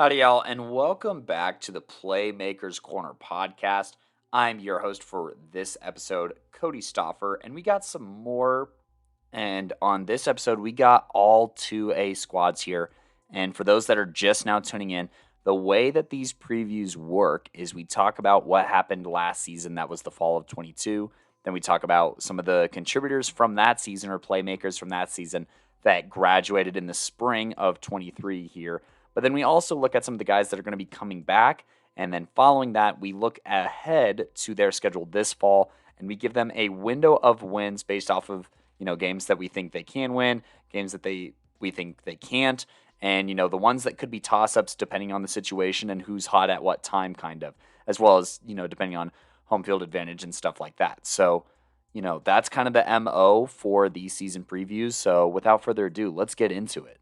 Howdy, y'all, and welcome back to the Playmakers Corner podcast. I'm your host for this episode, Kodey Stoffer, and we got some more. And on this episode, we got all 2A squads here. And for those that are just now tuning in, the way that these previews work is we talk about what happened last season. That was the fall of 22. Then we talk about some of the contributors from that season or playmakers from that season that graduated in the spring of 23 here. But then we also look at some of the guys that are going to be coming back. And then following that, we look ahead to their schedule this fall and we give them a window of wins based off of, games that we think they can win, games that we think they can't, and, the ones that could be toss-ups depending on the situation and who's hot at what time, kind of, as well as, depending on home field advantage and stuff like that. So, that's kind of the MO for these season previews. So without further ado, let's get into it.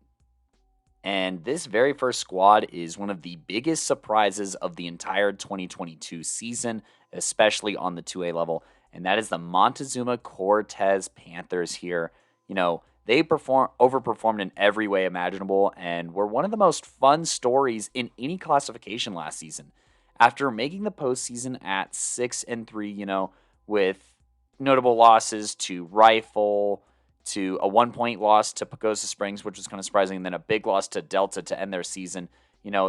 And this very first squad is one of the biggest surprises of the entire 2022 season, especially on the 2A level, and that is the Montezuma-Cortez Panthers here. They overperformed in every way imaginable and were one of the most fun stories in any classification last season. After making the postseason at 6-3, with notable losses to Rifle, to a 1-point loss to Pagosa Springs, which was kind of surprising, and then a big loss to Delta to end their season.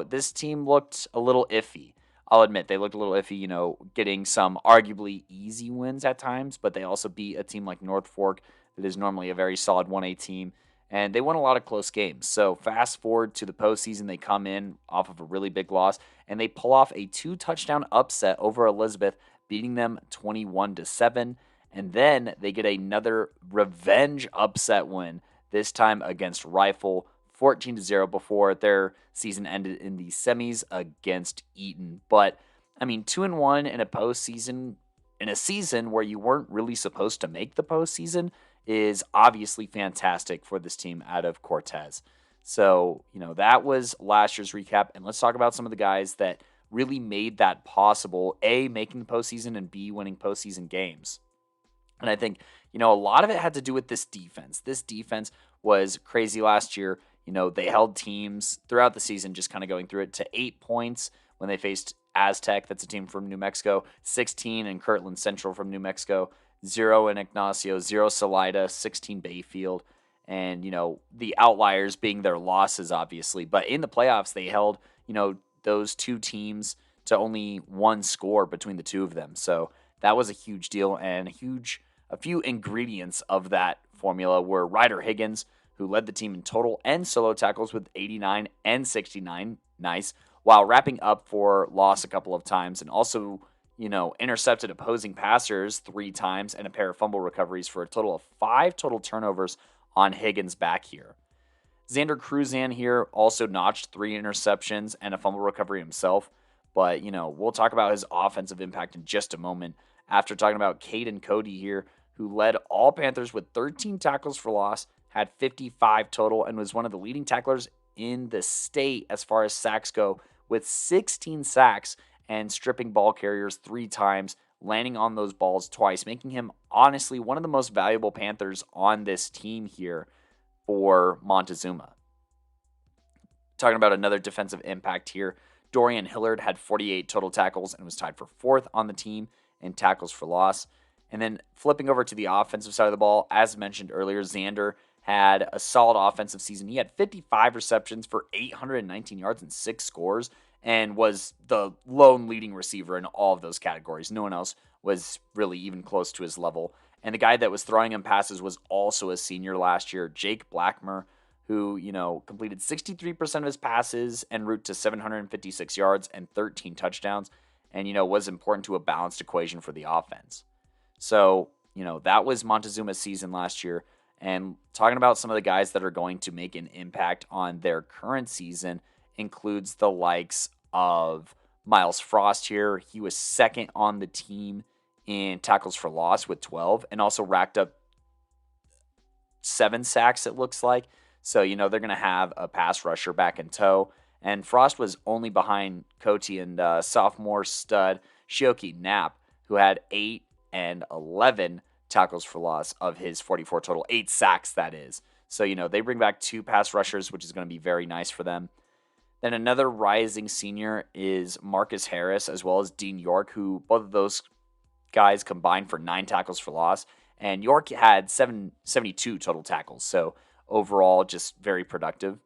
This team looked a little iffy. I'll admit they looked a little iffy, getting some arguably easy wins at times, but they also beat a team like North Fork that is normally a very solid 1A team, and they won a lot of close games. So fast forward to the postseason, they come in off of a really big loss, and they pull off a 2-touchdown upset over Elizabeth, beating them 21-7. And then they get another revenge upset win, this time against Rifle, 14-0 before their season ended in the semis against Eaton. But, 2-1 in a postseason, in a season where you weren't really supposed to make the postseason, is obviously fantastic for this team out of Cortez. So, that was last year's recap. And let's talk about some of the guys that really made that possible, A, making the postseason, and B, winning postseason games. And I think, a lot of it had to do with this defense. This defense was crazy last year. They held teams throughout the season, just kind of going through it, to 8 points when they faced Aztec. That's a team from New Mexico. 16 in Kirtland Central from New Mexico. 0 in Ignacio. 0 Salida. 16 Bayfield. And, the outliers being their losses, obviously. But in the playoffs, they held, those two teams to only one score between the two of them. So that was a huge deal, and a few ingredients of that formula were Ryder Higgins, who led the team in total and solo tackles with 89 and 69, nice, while wrapping up for loss a couple of times, and also, intercepted opposing passers 3 times and a pair of fumble recoveries for a total of 5 total turnovers on Higgins' back here. Xander Cruzan here also notched 3 interceptions and a fumble recovery himself, but, we'll talk about his offensive impact in just a moment after talking about Caden Kodey here, who led all Panthers with 13 tackles for loss, had 55 total, and was one of the leading tacklers in the state as far as sacks go, with 16 sacks and stripping ball carriers 3 times, landing on those balls twice, making him honestly one of the most valuable Panthers on this team here for Montezuma. Talking about another defensive impact here, Dorian Hillard had 48 total tackles and was tied for 4th on the team in tackles for loss. And then flipping over to the offensive side of the ball, as mentioned earlier, Xander had a solid offensive season. He had 55 receptions for 819 yards and 6 scores and was the lone leading receiver in all of those categories. No one else was really even close to his level. And the guy that was throwing him passes was also a senior last year, Jake Blackmer, who, completed 63% of his passes en route to 756 yards and 13 touchdowns and, was important to a balanced equation for the offense. So, that was Montezuma's season last year. And talking about some of the guys that are going to make an impact on their current season includes the likes of Miles Frost here. He was 2nd on the team in tackles for loss with 12 and also racked up 7 sacks, it looks like. So, they're going to have a pass rusher back in tow. And Frost was only behind Coty and sophomore stud Shioki Knapp, who had 8 and 11 tackles for loss of his 44 total, 8 sacks, that is. So, they bring back 2 pass rushers, which is going to be very nice for them. Then another rising senior is Marcus Harris, as well as Dean York, who both of those guys combined for 9 tackles for loss. And York had 72 total tackles. So overall, just very productive.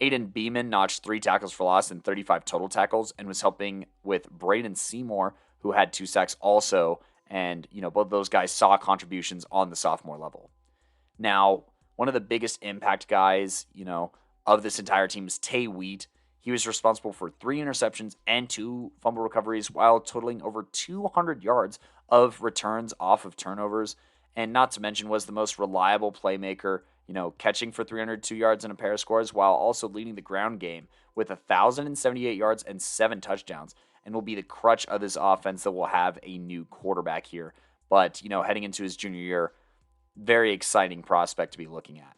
Aiden Beeman notched 3 tackles for loss and 35 total tackles and was helping with Braden Seymour, who had 2 sacks also. And, both of those guys saw contributions on the sophomore level. Now, one of the biggest impact guys, of this entire team is Tay Wheat. He was responsible for 3 interceptions and 2 fumble recoveries while totaling over 200 yards of returns off of turnovers. And not to mention was the most reliable playmaker, catching for 302 yards and a pair of scores while also leading the ground game with 1,078 yards and 7 touchdowns, and will be the crutch of this offense that will have a new quarterback here. But, heading into his junior year, very exciting prospect to be looking at.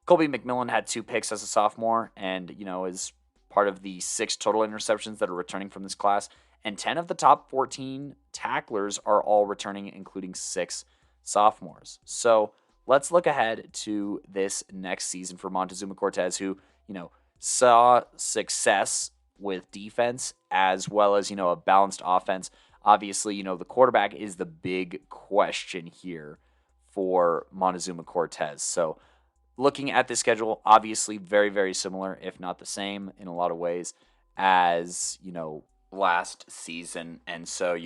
Colby McMillan had 2 picks as a sophomore and, is part of the 6 total interceptions that are returning from this class. And 10 of the top 14 tacklers are all returning, including 6 sophomores. So let's look ahead to this next season for Montezuma-Cortez, who, saw success with defense as well as, a balanced offense. Obviously, the quarterback is the big question here for Montezuma-Cortez. So looking at the schedule, obviously very, very similar, if not the same in a lot of ways as, last season. And so,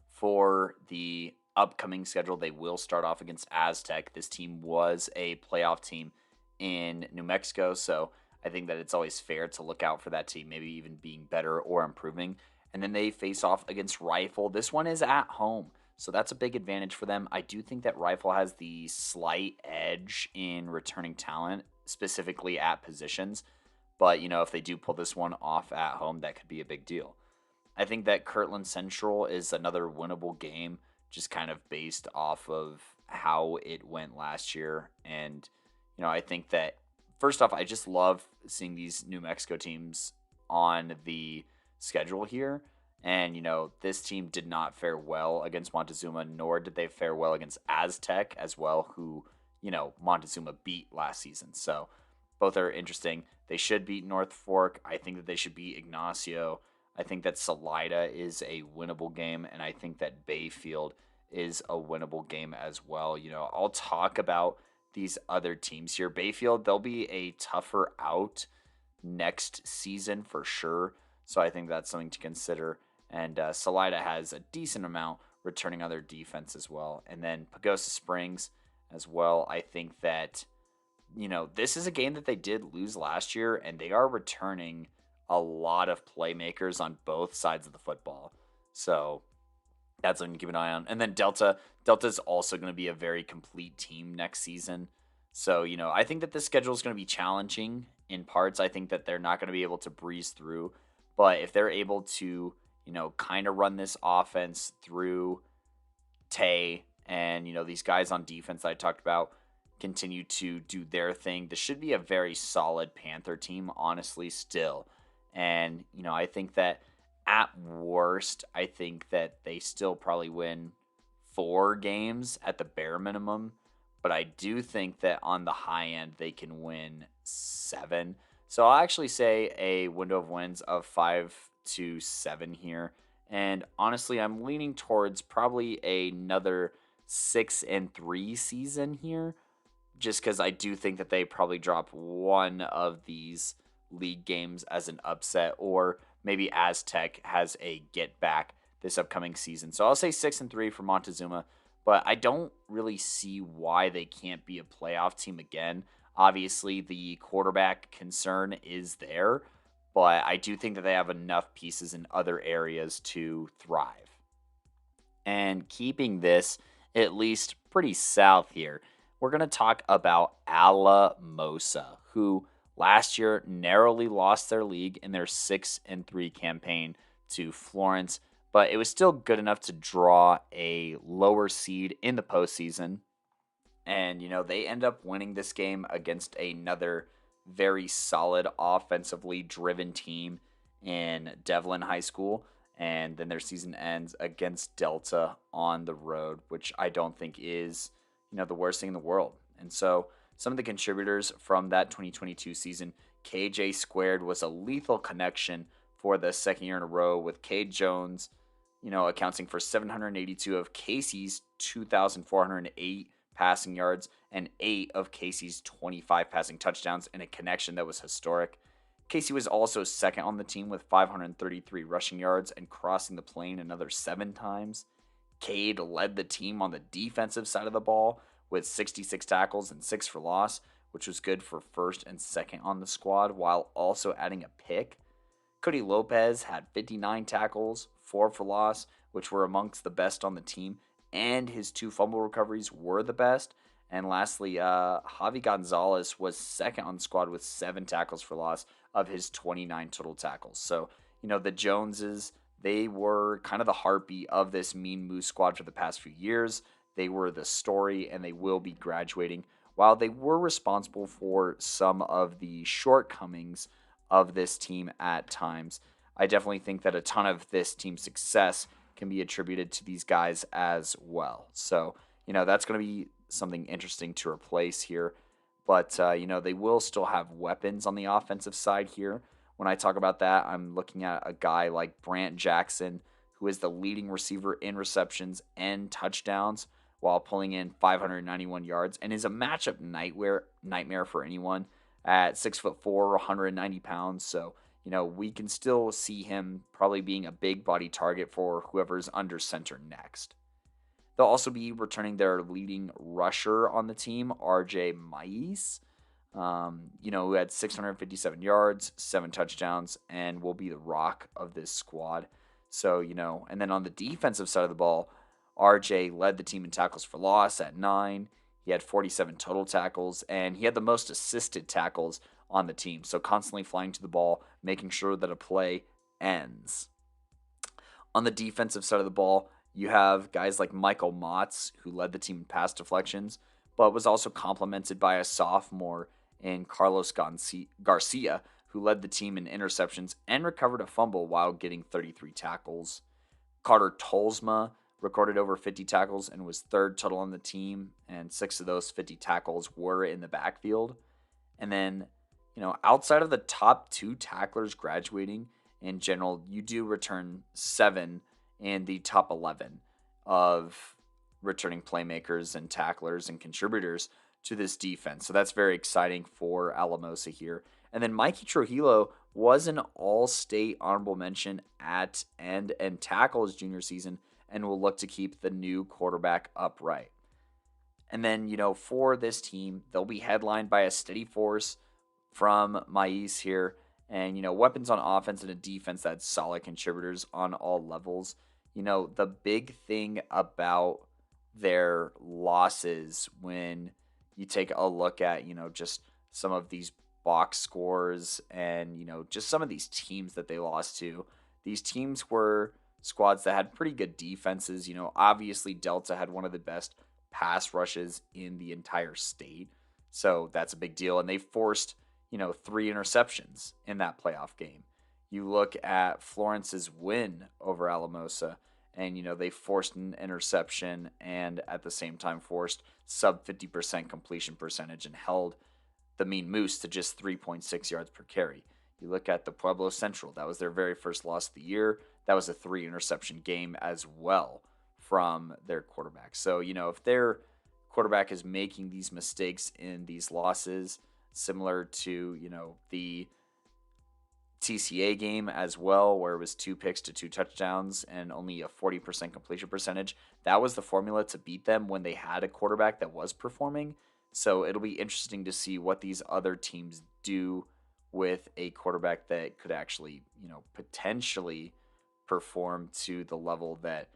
for the upcoming schedule, they will start off against Aztec. This team was a playoff team in New Mexico. So I think that it's always fair to look out for that team, maybe even being better or improving. And then they face off against Rifle. This one is at home, so that's a big advantage for them. I do think that Rifle has the slight edge in returning talent, specifically at positions. But, if they do pull this one off at home, that could be a big deal. I think that Kirtland Central is another winnable game, just kind of based off of how it went last year. And, I think that, first off, I just love seeing these New Mexico teams on the schedule here. And, this team did not fare well against Montezuma, nor did they fare well against Aztec as well, who, Montezuma beat last season. So both are interesting. They should beat North Fork. I think that they should beat Ignacio. I think that Salida is a winnable game, and I think that Bayfield is a winnable game as well. I'll talk about these other teams here. Bayfield, they'll be a tougher out next season for sure. So I think that's something to consider. And Salida has a decent amount returning on their defense as well. And then Pagosa Springs as well. I think that, this is a game that they did lose last year, and they are returning a lot of playmakers on both sides of the football. So that's something to keep an eye on. And then Delta's also going to be a very complete team next season. So, I think that the schedule is going to be challenging in parts. I think that they're not going to be able to breeze through. But if they're able to, kind of run this offense through Tay and, these guys on defense that I talked about continue to do their thing, this should be a very solid Panther team, honestly, still. And, I think that at worst, I think that they still probably win 4 games at the bare minimum. But I do think that on the high end, they can win 7. So I'll actually say a window of wins of 5 to 7 here. And honestly, I'm leaning towards probably another 6-3 season here, just because I do think that they probably drop one of these league games as an upset, or maybe Aztec has a get back this upcoming season. So I'll say 6-3 for Montezuma, but I don't really see why they can't be a playoff team again. Obviously, the quarterback concern is there, but I do think that they have enough pieces in other areas to thrive. And keeping this at least pretty south here, we're going to talk about Alamosa, who last year narrowly lost their league in their 6-3 campaign to Florence, but it was still good enough to draw a lower seed in the postseason. And, they end up winning this game against another very solid offensively driven team in Devlin High School. And then their season ends against Delta on the road, which I don't think is, the worst thing in the world. And so some of the contributors from that 2022 season, KJ squared was a lethal connection for the second year in a row, with Cade Jones, accounting for 782 of Casey's 2,408 passing yards and 8 of Casey's 25 passing touchdowns in a connection that was historic. Casey was also second on the team with 533 rushing yards and crossing the plane another 7 times. Cade led the team on the defensive side of the ball with 66 tackles and 6 for loss, which was good for first and second on the squad, while also adding a pick. Kodey Lopez had 59 tackles, 4 for loss, which were amongst the best on the team, and his 2 fumble recoveries were the best. And lastly, Javi Gonzalez was second on the squad with 7 tackles for loss of his 29 total tackles. So, the Joneses, they were kind of the heartbeat of this Mean Moose squad for the past few years. They were the story, and they will be graduating. While they were responsible for some of the shortcomings of this team at times, I definitely think that a ton of this team's success can be attributed to these guys as well. So, that's going to be something interesting to replace here. But, they will still have weapons on the offensive side here. When I talk about that, I'm looking at a guy like Brant Jackson, who is the leading receiver in receptions and touchdowns while pulling in 591 yards, and is a matchup nightmare for anyone at 6'4", 190 pounds. So, we can still see him probably being a big body target for whoever's under center next. They'll also be returning their leading rusher on the team, RJ Maíz, who had 657 yards, 7 touchdowns, and will be the rock of this squad. So, and then on the defensive side of the ball, RJ led the team in tackles for loss at 9. He had 47 total tackles, and he had the most assisted tackles on the team. So constantly flying to the ball, making sure that a play ends. On the defensive side of the ball, you have guys like Michael Motz, who led the team in pass deflections, but was also complemented by a sophomore in Carlos Garcia, who led the team in interceptions and recovered a fumble while getting 33 tackles. Carter Tolsma recorded over 50 tackles and was third total on the team, and 6 of those 50 tackles were in the backfield. And then, outside of the top 2 tacklers graduating in general, you do return 7 in the top 11 of returning playmakers and tacklers and contributors to this defense. So that's very exciting for Alamosa here. And then Mikey Trujillo was an all-state honorable mention at end and tackle his junior season, and will look to keep the new quarterback upright. And then, for this team, they'll be headlined by a steady force from Maíz here, and, weapons on offense and a defense that's solid contributors on all levels. The big thing about their losses, when you take a look at, just some of these box scores and, just some of these teams that they lost to, these teams were squads that had pretty good defenses. Obviously Delta had one of the best pass rushes in the entire state. So that's a big deal. And they forced, 3 interceptions in that playoff game. You look at Florence's win over Alamosa, and, they forced an interception and at the same time forced sub 50% completion percentage and held the Mean Moose to just 3.6 yards per carry. You look at the Pueblo Central, that was their very first loss of the year. That was a 3 interception game as well from their quarterback. So, if their quarterback is making these mistakes in these losses, similar to, the TCA game as well, where it was 2 picks to 2 touchdowns and only a 40% completion percentage, that was the formula to beat them when they had a quarterback that was performing. So it'll be interesting to see what these other teams do with a quarterback that could actually, potentially perform to the level that,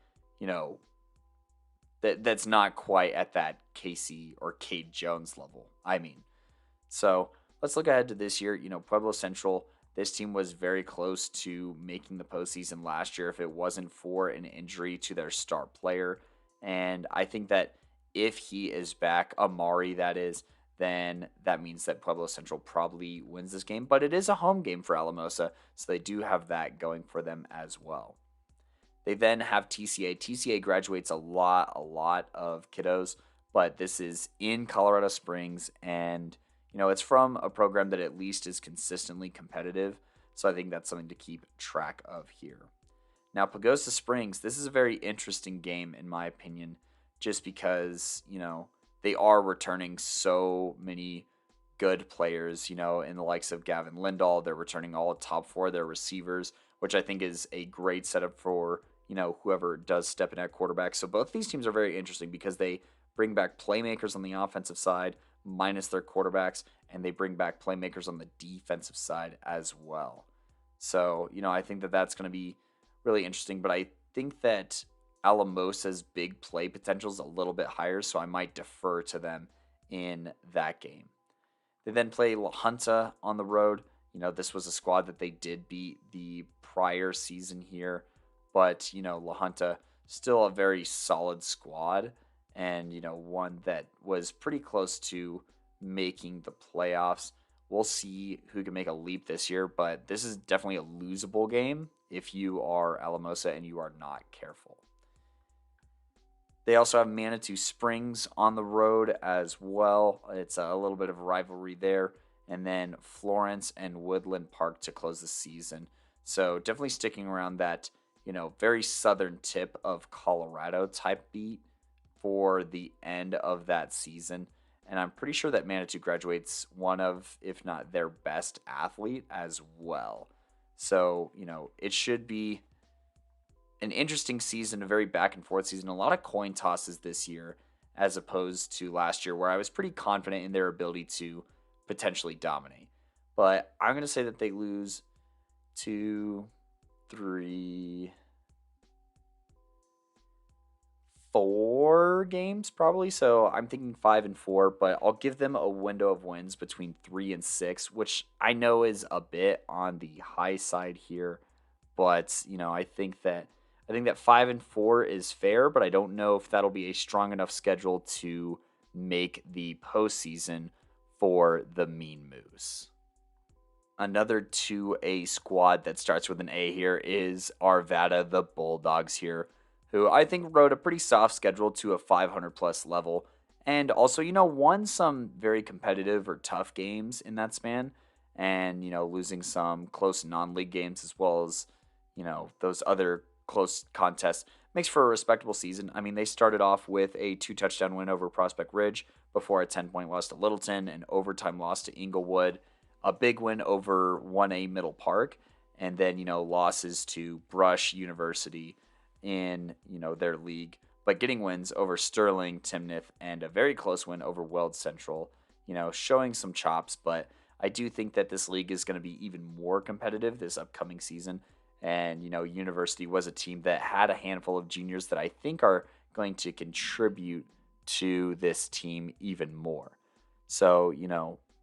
that's not quite at that Casey or Cade Jones level. So let's look ahead to this year. Pueblo Central, this team was very close to making the postseason last year if it wasn't for an injury to their star player. And I think that if he is back, Amari that is, then that means that Pueblo Central probably wins this game. But it is a home game for Alamosa, so they do have that going for them as well. They then have TCA. TCA graduates a lot of kiddos, but this is in Colorado Springs, and it's from a program that at least is consistently competitive. So I think that's something to keep track of here. Now, Pagosa Springs, this is a very interesting game, in my opinion, just because, they are returning so many good players, in the likes of Gavin Lindahl. They're returning all top four of their receivers, which I think is a great setup for, whoever does step in at quarterback. So both these teams are very interesting because they bring back playmakers on the offensive side, minus their quarterbacks, and they bring back playmakers on the defensive side as well. So, I think that that's going to be really interesting, but I think that Alamosa's big play potential is a little bit higher, so I might defer to them in that game. They then play La Junta on the road. This was a squad that they did beat the prior season here, but, La Junta still a very solid squad and, one that was pretty close to making the playoffs. We'll see who can make a leap this year, but this is definitely a losable game if you are Alamosa and you are not careful. They also have Manitou Springs on the road as well. It's a little bit of a rivalry there. And then Florence and Woodland Park to close the season. So definitely sticking around that, very southern tip of Colorado type beat for the end of that season. And I'm pretty sure that Manitou graduates one of, if not their best athlete as well. So, it should be an interesting season, a very back and forth season, a lot of coin tosses this year as opposed to last year where I was pretty confident in their ability to potentially dominate. But I'm going to say that they lose 2, 3, 4 games probably. So I'm thinking 5 and 4, but I'll give them a window of wins between 3 and 6, which I know is a bit on the high side here. But, I think that 5 and 4 is fair, but I don't know if that'll be a strong enough schedule to make the postseason for the Mean Moose. Another 2A squad that starts with an A here is Arvada, the Bulldogs here, who I think rode a pretty soft schedule to a 500-plus level, and also, won some very competitive or tough games in that span, and, losing some close non-league games as well as, those other close contests. Makes for a respectable season. I mean, they started off with a 2-touchdown win over Prospect Ridge before a 10-point loss to Littleton, an overtime loss to Inglewood, a big win over 1A Middle Park, and then, losses to Brush University in, their league, but getting wins over Sterling, Timnath, and a very close win over Weld Central, showing some chops, but I do think that this league is going to be even more competitive this upcoming season. And, University was a team that had a handful of juniors that I think are going to contribute to this team even more. So,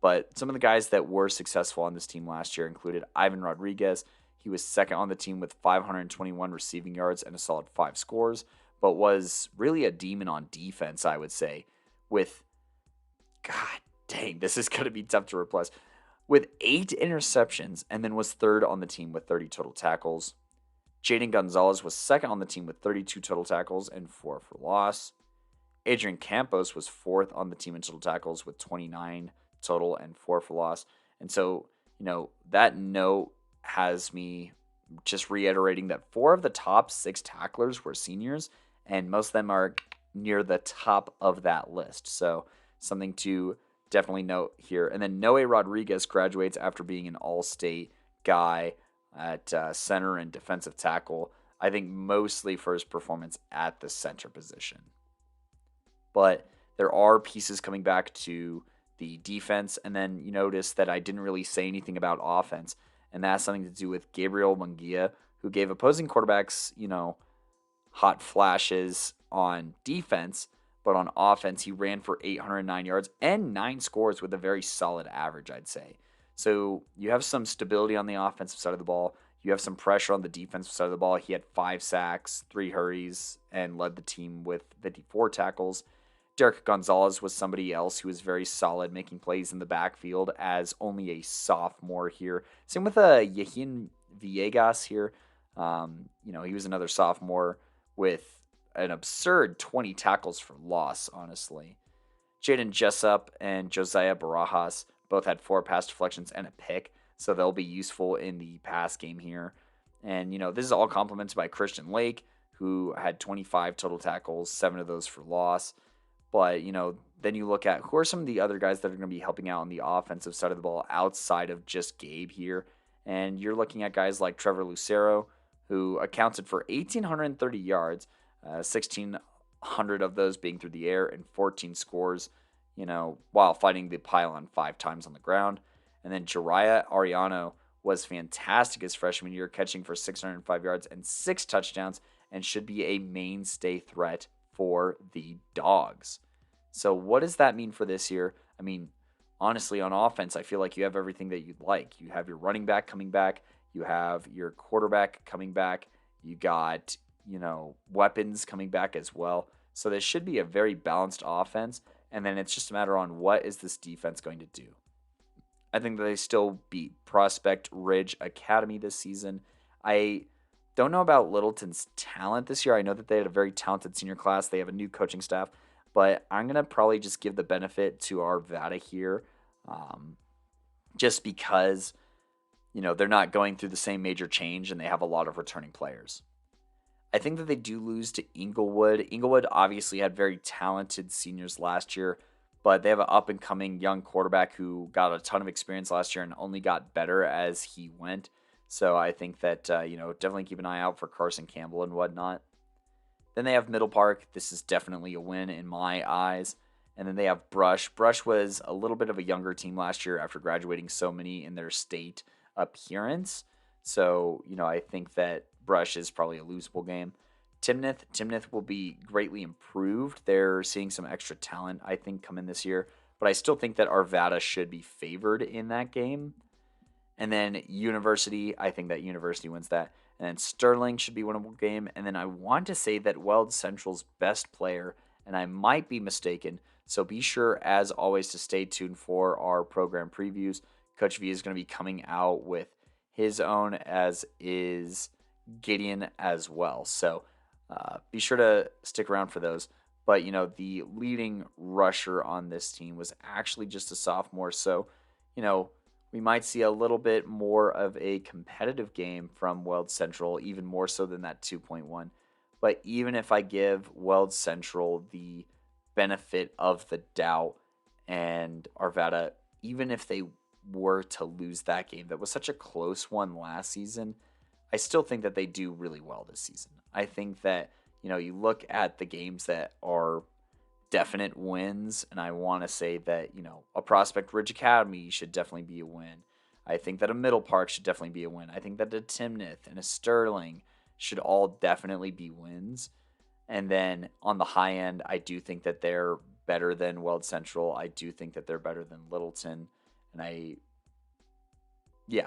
but some of the guys that were successful on this team last year included Ivan Rodriguez. He was second on the team with 521 receiving yards and a solid 5 scores, but was really a demon on defense, I would say, with, God dang, this is going to be tough to replace, with 8 interceptions, and then was third on the team with 30 total tackles. Jaden Gonzalez was second on the team with 32 total tackles and 4 for loss. Adrian Campos was fourth on the team in total tackles with 29 total and 4 for loss. And so, that note has me just reiterating that 4 of the top 6 tacklers were seniors, and most of them are near the top of that list. So something to definitely note here. And then Noe Rodriguez graduates after being an all-state guy at center and defensive tackle, I think mostly for his performance at the center position. But there are pieces coming back to the defense, and then you notice that I didn't really say anything about offense, and that has something to do with Gabriel Munguia, who gave opposing quarterbacks, hot flashes on defense, but on offense, he ran for 809 yards and 9 scores with a very solid average, I'd say. So you have some stability on the offensive side of the ball. You have some pressure on the defensive side of the ball. He had 5 sacks, 3 hurries, and led the team with 54 tackles. Derek Gonzalez was somebody else who was very solid, making plays in the backfield as only a sophomore here. Same with Yahin Villegas here. He was another sophomore with an absurd 20 tackles for loss, honestly. Jaden Jessup and Josiah Barajas both had 4 pass deflections and a pick, so they'll be useful in the pass game here. And, this is all complemented by Christian Lake, who had 25 total tackles, 7 of those for loss. But, then you look at who are some of the other guys that are going to be helping out on the offensive side of the ball outside of just Gabe here. And you're looking at guys like Trevor Lucero, who accounted for 1,830 yards, 1,600 of those being through the air, and 14 scores, while fighting the pylon 5 times on the ground. And then Jariah Ariano was fantastic his freshman year, catching for 605 yards and 6 touchdowns, and should be a mainstay threat for the Dogs. So what does that mean for this year? I mean, honestly, on offense, I feel like you have everything that you'd like. You have your running back coming back. You have your quarterback coming back. You got, weapons coming back as well. So this should be a very balanced offense. And then it's just a matter on what is this defense going to do. I think that they still beat Prospect Ridge Academy this season. I don't know about Littleton's talent this year. I know that they had a very talented senior class. They have a new coaching staff. But I'm going to probably just give the benefit to Arvada here, just because, they're not going through the same major change and they have a lot of returning players. I think that they do lose to Inglewood. Inglewood obviously had very talented seniors last year, but they have an up-and-coming young quarterback who got a ton of experience last year and only got better as he went. So I think that, definitely keep an eye out for Carson Campbell and whatnot. Then they have Middle Park. This is definitely a win in my eyes. And then they have Brush. Brush was a little bit of a younger team last year after graduating so many in their state appearance. So, I think that Brush is probably a losable game. Timnath will be greatly improved. They're seeing some extra talent, I think, come in this year. But I still think that Arvada should be favored in that game. And then University, I think that University wins that. And then Sterling should be a winnable game. And then I want to say that Weld Central's best player, and I might be mistaken, so be sure, as always, to stay tuned for our program previews. Coach V is going to be coming out with his own, as is Gideon as well. So be sure to stick around for those. But, the leading rusher on this team was actually just a sophomore. So, we might see a little bit more of a competitive game from Weld Central, even more so than that 2.1. But even if I give Weld Central the benefit of the doubt and Arvada, even if they were to lose that game, that was such a close one last season, I still think that they do really well this season. I think that, you look at the games that are definite wins, and I want to say that, a Prospect Ridge Academy should definitely be a win. I think that a Middle Park should definitely be a win. I think that a Timnath and a Sterling should all definitely be wins. And then on the high end, I do think that they're better than Weld Central. I do think that they're better than Littleton. And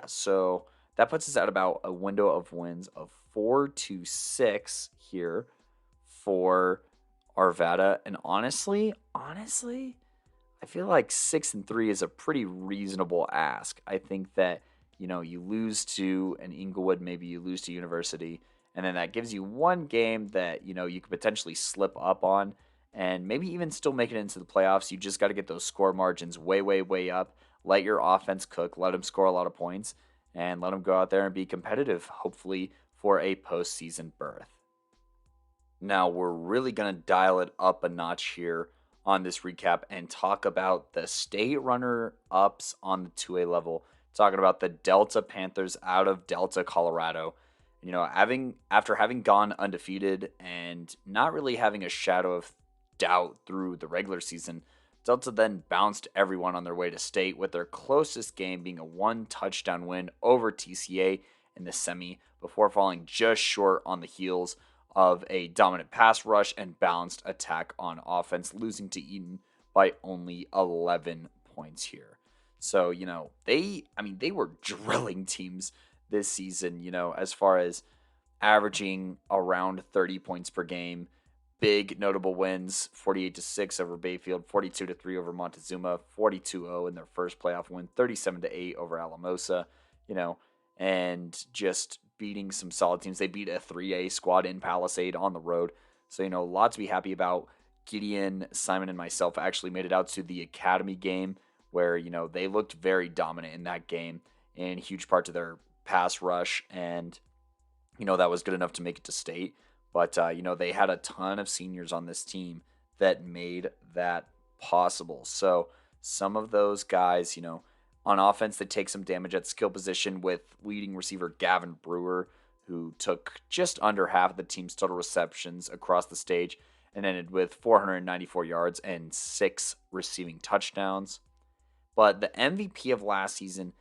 so that puts us at about a window of wins of 4-6 here for Arvada. And honestly, I feel like 6-3 is a pretty reasonable ask. I think that, you lose to an Inglewood, maybe you lose to University, and then that gives you one game that, you could potentially slip up on and maybe even still make it into the playoffs. You just got to get those score margins way, way, way up. Let your offense cook, let them score a lot of points, and let them go out there and be competitive, hopefully, for a postseason berth. Now, we're really going to dial it up a notch here on this recap and talk about the state runner-ups on the 2A level. Talking about the Delta Panthers out of Delta, Colorado. After having gone undefeated and not really having a shadow of doubt through the regular season, Delta then bounced everyone on their way to state, with their closest game being a 1-touchdown win over TCA in the semi, before falling just short on the heels of a dominant pass rush and balanced attack on offense, losing to Eaton by only 11 points here. So, they were drilling teams this season, as far as averaging around 30 points per game. Big notable wins: 48-6 over Bayfield, 42-3 over Montezuma, 42-0 in their first playoff win, 37-8 over Alamosa, and just beating some solid teams. They beat a 3A squad in Palisade on the road. So, a lot to be happy about. Gideon, Simon, and myself actually made it out to the Academy game where, they looked very dominant in that game in huge part to their pass rush. And, that was good enough to make it to state. But, they had a ton of seniors on this team that made that possible. So some of those guys, on offense, they take some damage at skill position with leading receiver Gavin Brewer, who took just under half of the team's total receptions across the stage and ended with 494 yards and 6 receiving touchdowns. But the MVP of last season,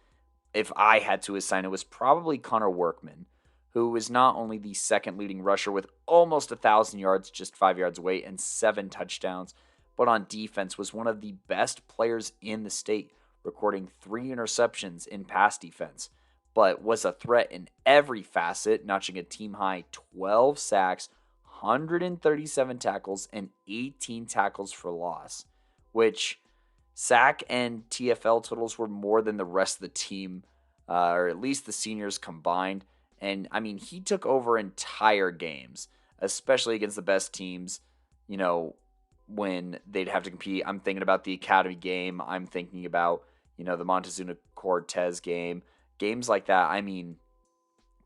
if I had to assign it, was probably Connor Workman, who was not only the second leading rusher with almost 1,000 yards, just 5 yards away, and 7 touchdowns, but on defense was one of the best players in the state, recording 3 interceptions in pass defense, but was a threat in every facet, notching a team-high 12 sacks, 137 tackles, and 18 tackles for loss, which sack and TFL totals were more than the rest of the team, or at least the seniors combined. And, he took over entire games, especially against the best teams, when they'd have to compete. I'm thinking about the Academy game. I'm thinking about, the Montezuma-Cortez game. Games like that.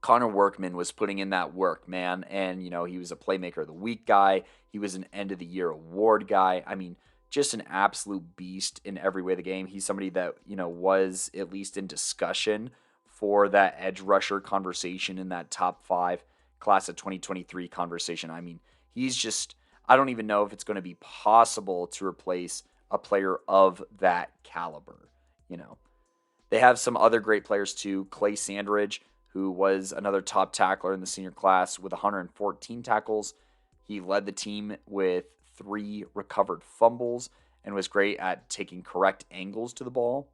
Connor Workman was putting in that work, man. And, he was a Playmaker of the Week guy. He was an end-of-the-year award guy. Just an absolute beast in every way of the game. He's somebody that, was at least in discussion for that edge rusher conversation in that top 5 class of 2023 conversation. He's just, I don't even know if it's going to be possible to replace a player of that caliber. They have some other great players too. Clay Sandridge, who was another top tackler in the senior class with 114 tackles. He led the team with 3 recovered fumbles and was great at taking correct angles to the ball.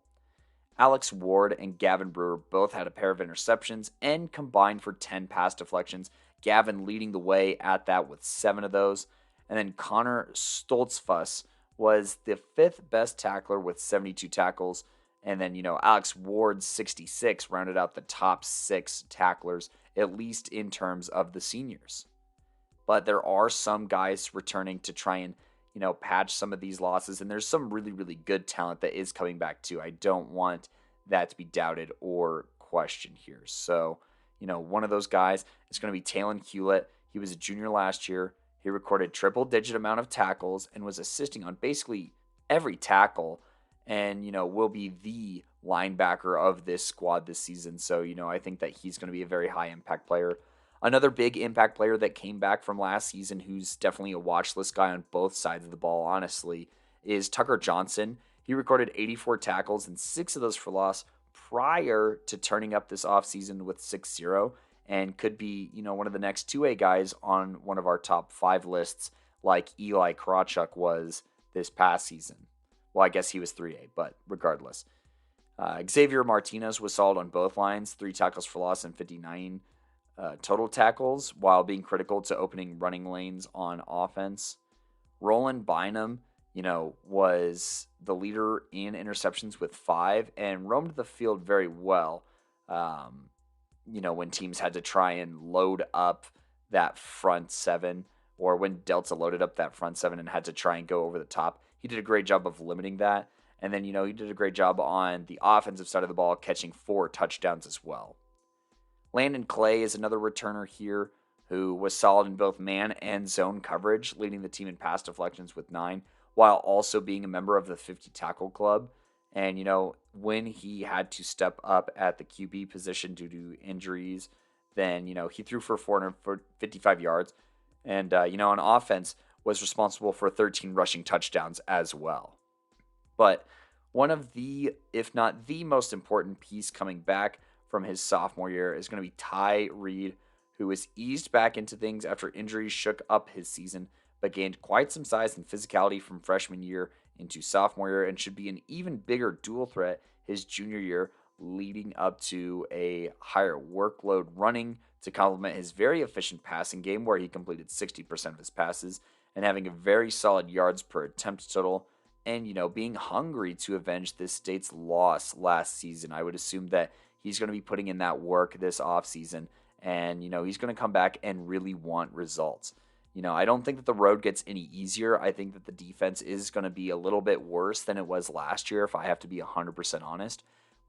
Alex Ward and Gavin Brewer both had a pair of interceptions and combined for 10 pass deflections. Gavin leading the way at that with 7 of those. And then Connor Stoltzfuss was the 5th best tackler with 72 tackles. And then, Alex Ward's 66 rounded out the top 6 tacklers, at least in terms of the seniors. But there are some guys returning to try and, patch some of these losses. And there's some really, really good talent that is coming back too. I don't want that to be doubted or questioned here. So, one of those guys is going to be Talon Hewlett. He was a junior last year. He recorded triple-digit amount of tackles and was assisting on basically every tackle. And, will be the linebacker of this squad this season. So, I think that he's going to be a very high impact player. Another big impact player that came back from last season, who's definitely a watch list guy on both sides of the ball, honestly, is Tucker Johnson. He recorded 84 tackles and 6 of those for loss prior to turning up this offseason with 6-0 and could be, one of the next 2A guys on one of our top 5 lists like Eli Krawchuk was this past season. Well, I guess he was 3A, but regardless. Xavier Martinez was solid on both lines, 3 tackles for loss and 59 total tackles, while being critical to opening running lanes on offense. Roland Bynum, was the leader in interceptions with 5 and roamed the field very well, when teams had to try and load up that front 7, or when Delta loaded up that front 7 and had to try and go over the top. He did a great job of limiting that. And then, he did a great job on the offensive side of the ball, catching 4 touchdowns as well. Landon Clay is another returner here who was solid in both man and zone coverage, leading the team in pass deflections with 9, while also being a member of the 50 tackle club. And, when he had to step up at the QB position due to injuries, then, he threw for 455 yards. And, on offense, was responsible for 13 rushing touchdowns as well. But one of the, if not the most important piece coming back from his sophomore year is going to be Ty Reed, who was eased back into things after injuries shook up his season, but gained quite some size and physicality from freshman year into sophomore year and should be an even bigger dual threat his junior year, leading up to a higher workload running to complement his very efficient passing game, where he completed 60% of his passes and having a very solid yards per attempt total, and, being hungry to avenge this state's loss last season. I would assume that he's going to be putting in that work this offseason, and, he's going to come back and really want results. I don't think that the road gets any easier. I think that the defense is going to be a little bit worse than it was last year, if I have to be 100% honest.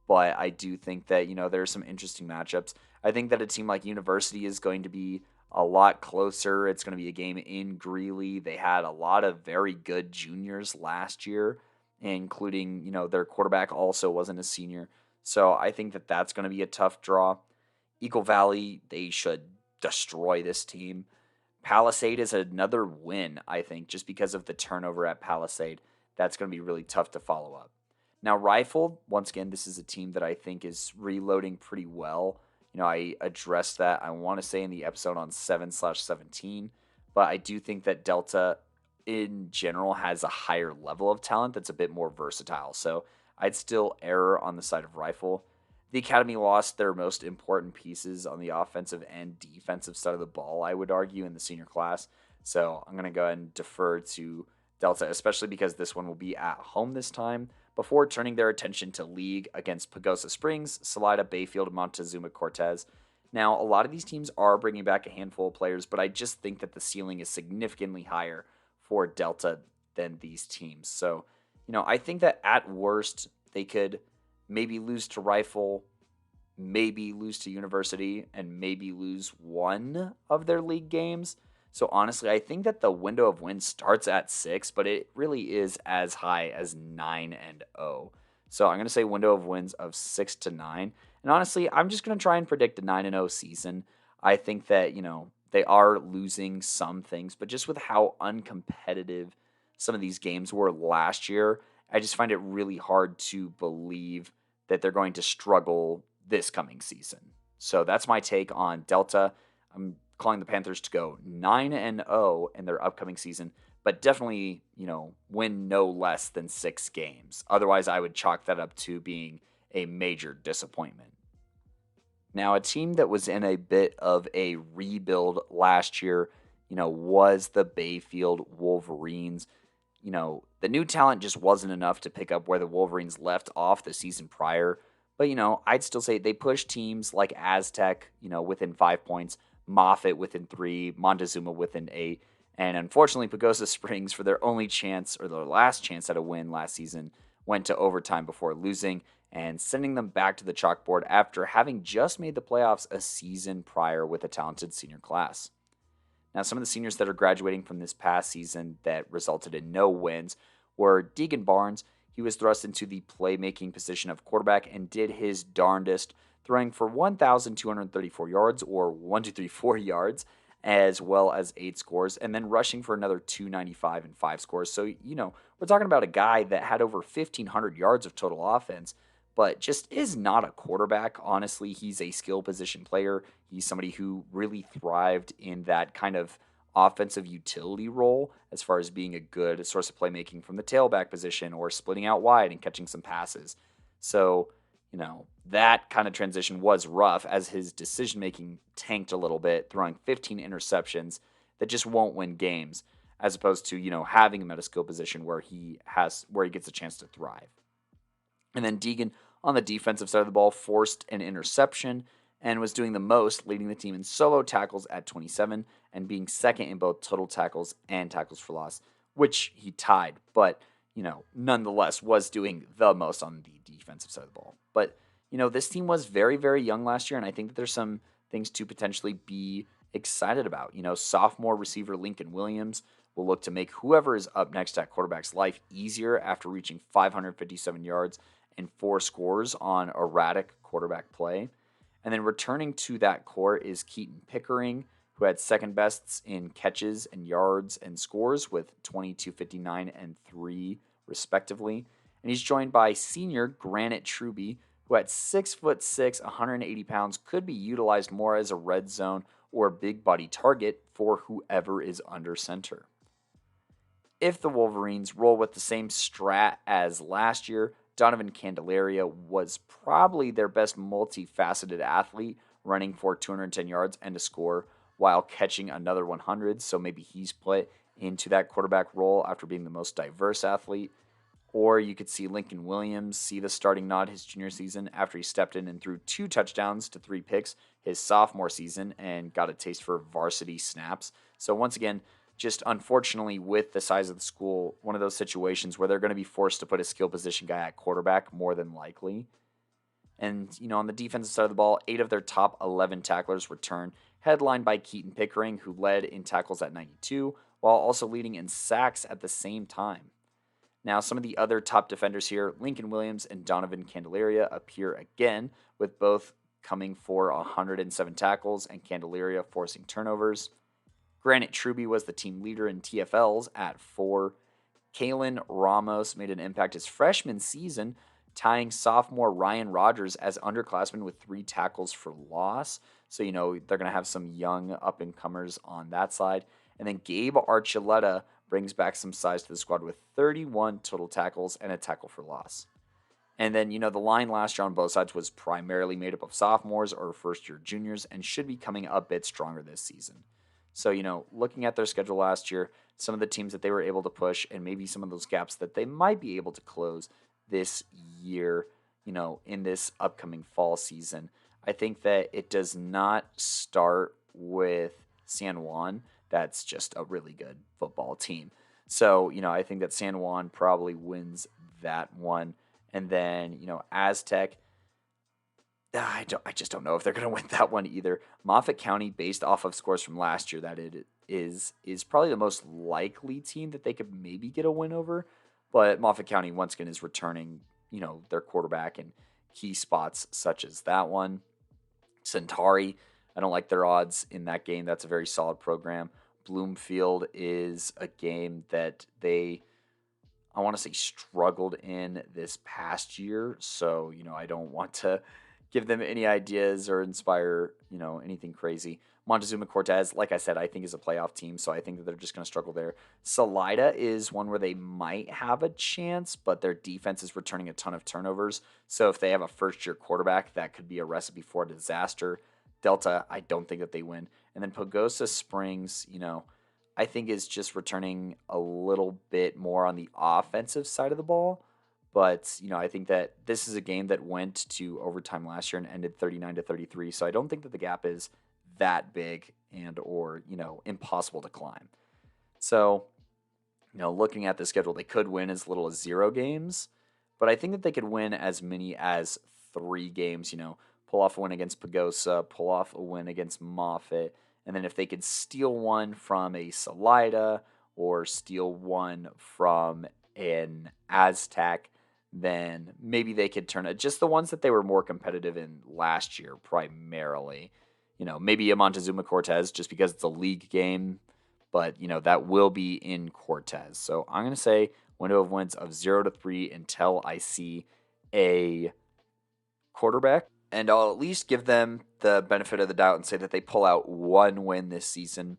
But I do think that, there are some interesting matchups. I think that a team like University is going to be a lot closer. It's going to be a game in Greeley. They had a lot of very good juniors last year, including, their quarterback also wasn't a senior. So I think that that's going to be a tough draw. Eagle Valley, they should destroy this team. Palisade is another win, I think, just because of the turnover at Palisade. That's going to be really tough to follow up. Now, Rifle, once again, this is a team that I think is reloading pretty well. I addressed that, I want to say, in the episode on 7/17, but I do think that Delta in general has a higher level of talent that's a bit more versatile. So I'd still err on the side of Rifle. The Academy lost their most important pieces on the offensive and defensive side of the ball, I would argue, in the senior class. So I'm going to go ahead and defer to Delta, especially because this one will be at home this time, before turning their attention to league against Pagosa Springs, Salida, Bayfield, and Montezuma-Cortez. Now, a lot of these teams are bringing back a handful of players, but I just think that the ceiling is significantly higher for Delta than these teams. So, I think that at worst, they could maybe lose to Rifle, maybe lose to University, and maybe lose one of their league games. So honestly, I think that the window of wins starts at 6, but it really is as high as 9-0. So I'm going to say window of wins of 6 to 9. And honestly, I'm just going to try and predict a 9-0 season. I think that, they are losing some things, but just with how uncompetitive some of these games were last year, I just find it really hard to believe that they're going to struggle this coming season. So that's my take on Delta. I'm calling the Panthers to go 9-0 in their upcoming season, but definitely, win no less than 6 games. Otherwise, I would chalk that up to being a major disappointment. Now, a team that was in a bit of a rebuild last year, was the Bayfield Wolverines. The new talent just wasn't enough to pick up where the Wolverines left off the season prior. But, I'd still say they pushed teams like Aztec, within 5 points, Moffat within 3, Montezuma within 8. And unfortunately, Pagosa Springs, for their only chance, or their last chance at a win last season, went to overtime before losing and sending them back to the chalkboard after having just made the playoffs a season prior with a talented senior class. Now, some of the seniors that are graduating from this past season that resulted in no wins were Deegan Barnes. He was thrust into the playmaking position of quarterback and did his darndest, throwing for 1,234 yards, or 1,234 yards, as well as 8 scores, and then rushing for another 295 and 5 scores. So, we're talking about a guy that had over 1,500 yards of total offense, but just is not a quarterback. Honestly, he's a skill position player. He's somebody who really thrived in that kind of offensive utility role as far as being a good source of playmaking from the tailback position or splitting out wide and catching some passes. So, that kind of transition was rough as his decision-making tanked a little bit, throwing 15 interceptions that just won't win games, as opposed to, having him at a skill position where he gets a chance to thrive. And then Deegan, on the defensive side of the ball, forced an interception and was doing the most, leading the team in solo tackles at 27 and being second in both total tackles and tackles for loss, which he tied, but, nonetheless was doing the most on the defensive side of the ball. But, this team was very, very young last year, and I think that there's some things to potentially be excited about. Sophomore receiver Lincoln Williams will look to make whoever is up next at quarterback's life easier after reaching 557 yards and 4 scores on erratic quarterback play. And then returning to that core is Keaton Pickering, who had second bests in catches and yards and scores with 22.59 and 3, respectively. And he's joined by senior Granite Truby, who at 6'6", 180 pounds, could be utilized more as a red zone or big body target for whoever is under center. If the Wolverines roll with the same strat as last year, Donovan Candelaria was probably their best multifaceted athlete, running for 210 yards and a score while catching another 100, so maybe he's put into that quarterback role after being the most diverse athlete. Or you could see Lincoln Williams see the starting nod his junior season after he stepped in and threw 2 touchdowns to 3 picks his sophomore season and got a taste for varsity snaps. So once again, just unfortunately with the size of the school, one of those situations where they're going to be forced to put a skill position guy at quarterback more than likely. And, on the defensive side of the ball, 8 of their top 11 tacklers return, headlined by Keaton Pickering, who led in tackles at 92, while also leading in sacks at the same time. Now, some of the other top defenders here, Lincoln Williams and Donovan Candelaria, appear again, with both coming for 107 tackles and Candelaria forcing turnovers. Granite Truby was the team leader in TFLs at 4. Kalen Ramos made an impact his freshman season, tying sophomore Ryan Rogers as underclassman with 3 tackles for loss. So, they're going to have some young up-and-comers on that side. And then Gabe Archuleta brings back some size to the squad with 31 total tackles and a tackle for loss. And then, the line last year on both sides was primarily made up of sophomores or first-year juniors and should be coming a bit stronger this season. So, looking at their schedule last year, some of the teams that they were able to push and maybe some of those gaps that they might be able to close this year, in this upcoming fall season, I think that it does not start with San Juan. That's just a really good football team. So, I think that San Juan probably wins that one. And then, Aztec, I just don't know if they're going to win that one either. Moffat County, based off of scores from last year, that it is probably the most likely team that they could maybe get a win over. But Moffat County, once again, is returning, their quarterback in key spots such as that one. Centauri, I don't like their odds in that game. That's a very solid program. Bloomfield is a game that I want to say, struggled in this past year. So, I don't want to give them any ideas or inspire, anything crazy. Montezuma-Cortez, like I said, I think is a playoff team, so I think that they're just going to struggle there. Salida is one where they might have a chance, but their defense is returning a ton of turnovers. So if they have a first-year quarterback, that could be a recipe for a disaster. Delta, I don't think that they win. And then Pagosa Springs, I think is just returning a little bit more on the offensive side of the ball. But, I think that this is a game that went to overtime last year and ended 39-33. So I don't think that the gap is that big and or, impossible to climb. So, looking at the schedule, they could win as little as 0 games. But I think that they could win as many as 3 games, pull off a win against Pagosa, pull off a win against Moffat. And then if they could steal one from a Salida or steal one from an Aztec, then maybe they could turn it. Just the ones that they were more competitive in last year primarily. Maybe a Montezuma-Cortez just because it's a league game. But, that will be in Cortez. So I'm going to say window of wins of 0-3 until I see a quarterback. And I'll at least give them the benefit of the doubt and say that they pull out 1 win this season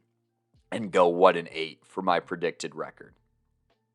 and go 1-8 for my predicted record.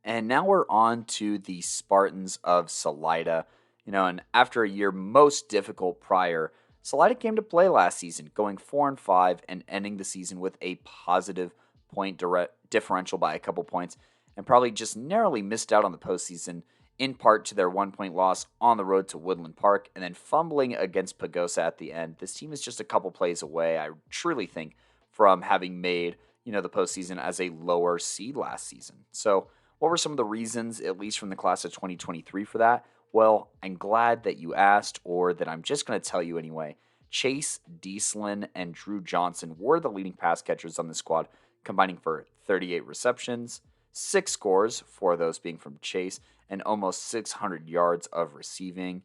And now we're on to the Spartans of Salida. And after a year most difficult prior, Salida came to play last season, going 4-5 and ending the season with a positive point differential by a couple points, and probably just narrowly missed out on the postseason, in part to their 1-point loss on the road to Woodland Park, and then fumbling against Pagosa at the end. This team is just a couple plays away, I truly think, from having made, the postseason as a lower seed last season. So what were some of the reasons, at least from the class of 2023 for that? Well, I'm glad that you asked, or that I'm just going to tell you anyway. Chase Dieslin and Drew Johnson were the leading pass catchers on the squad, combining for 38 receptions, 6 scores, 4 of those being from Chase, and almost 600 yards of receiving.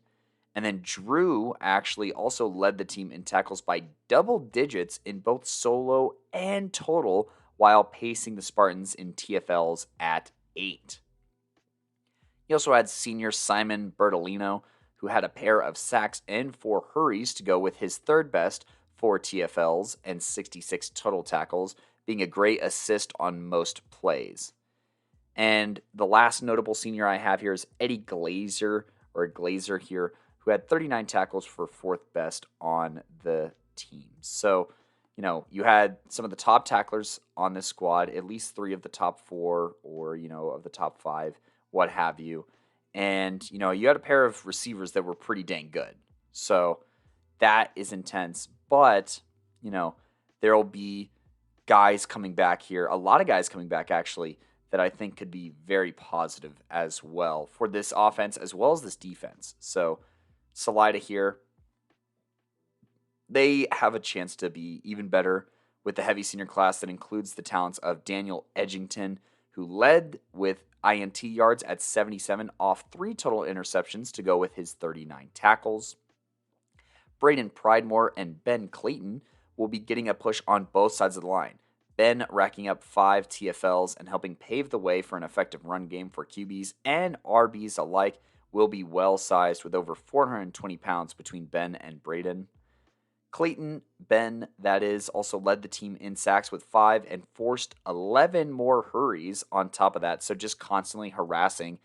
And then Drew actually also led the team in tackles by double digits in both solo and total, while pacing the Spartans in TFLs at 8. He also had senior Simon Bertolino, who had a pair of sacks and 4 hurries to go with his third best, 4 TFLs and 66 total tackles, being a great assist on most plays. And the last notable senior I have here is Eddie Glazer here, who had 39 tackles for 4th best on the team. So, you had some of the top tacklers on this squad, at least 3 of the top 4 or, of the top 5, what have you. And, you had a pair of receivers that were pretty dang good. So that is intense. But, there will be guys coming back here, a lot of guys coming back actually, that I think could be very positive as well for this offense as well as this defense. So Salida here, they have a chance to be even better with the heavy senior class that includes the talents of Daniel Edgington, who led with INT yards at 77 off 3 total interceptions to go with his 39 tackles. Braden Pridemore and Ben Clayton will be getting a push on both sides of the line. Ben racking up 5 TFLs and helping pave the way for an effective run game for QBs and RBs alike will be well sized with over 420 pounds between Ben and Braden. Clayton, Ben, that is, also led the team in sacks with 5 and forced 11 more hurries on top of that. So just constantly harassing,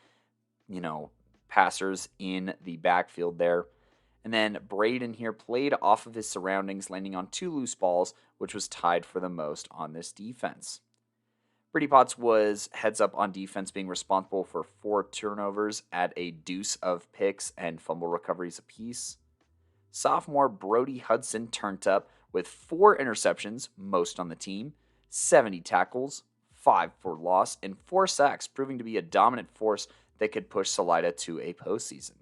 passers in the backfield there. And then Braden here played off of his surroundings, landing on 2 loose balls, which was tied for the most on this defense. Brady Potts was heads up on defense, being responsible for 4 turnovers at a deuce of picks and fumble recoveries apiece. Sophomore Brody Hudson turned up with 4 interceptions, most on the team, 70 tackles, 5 for loss, and 4 sacks, proving to be a dominant force that could push Salida to a postseason.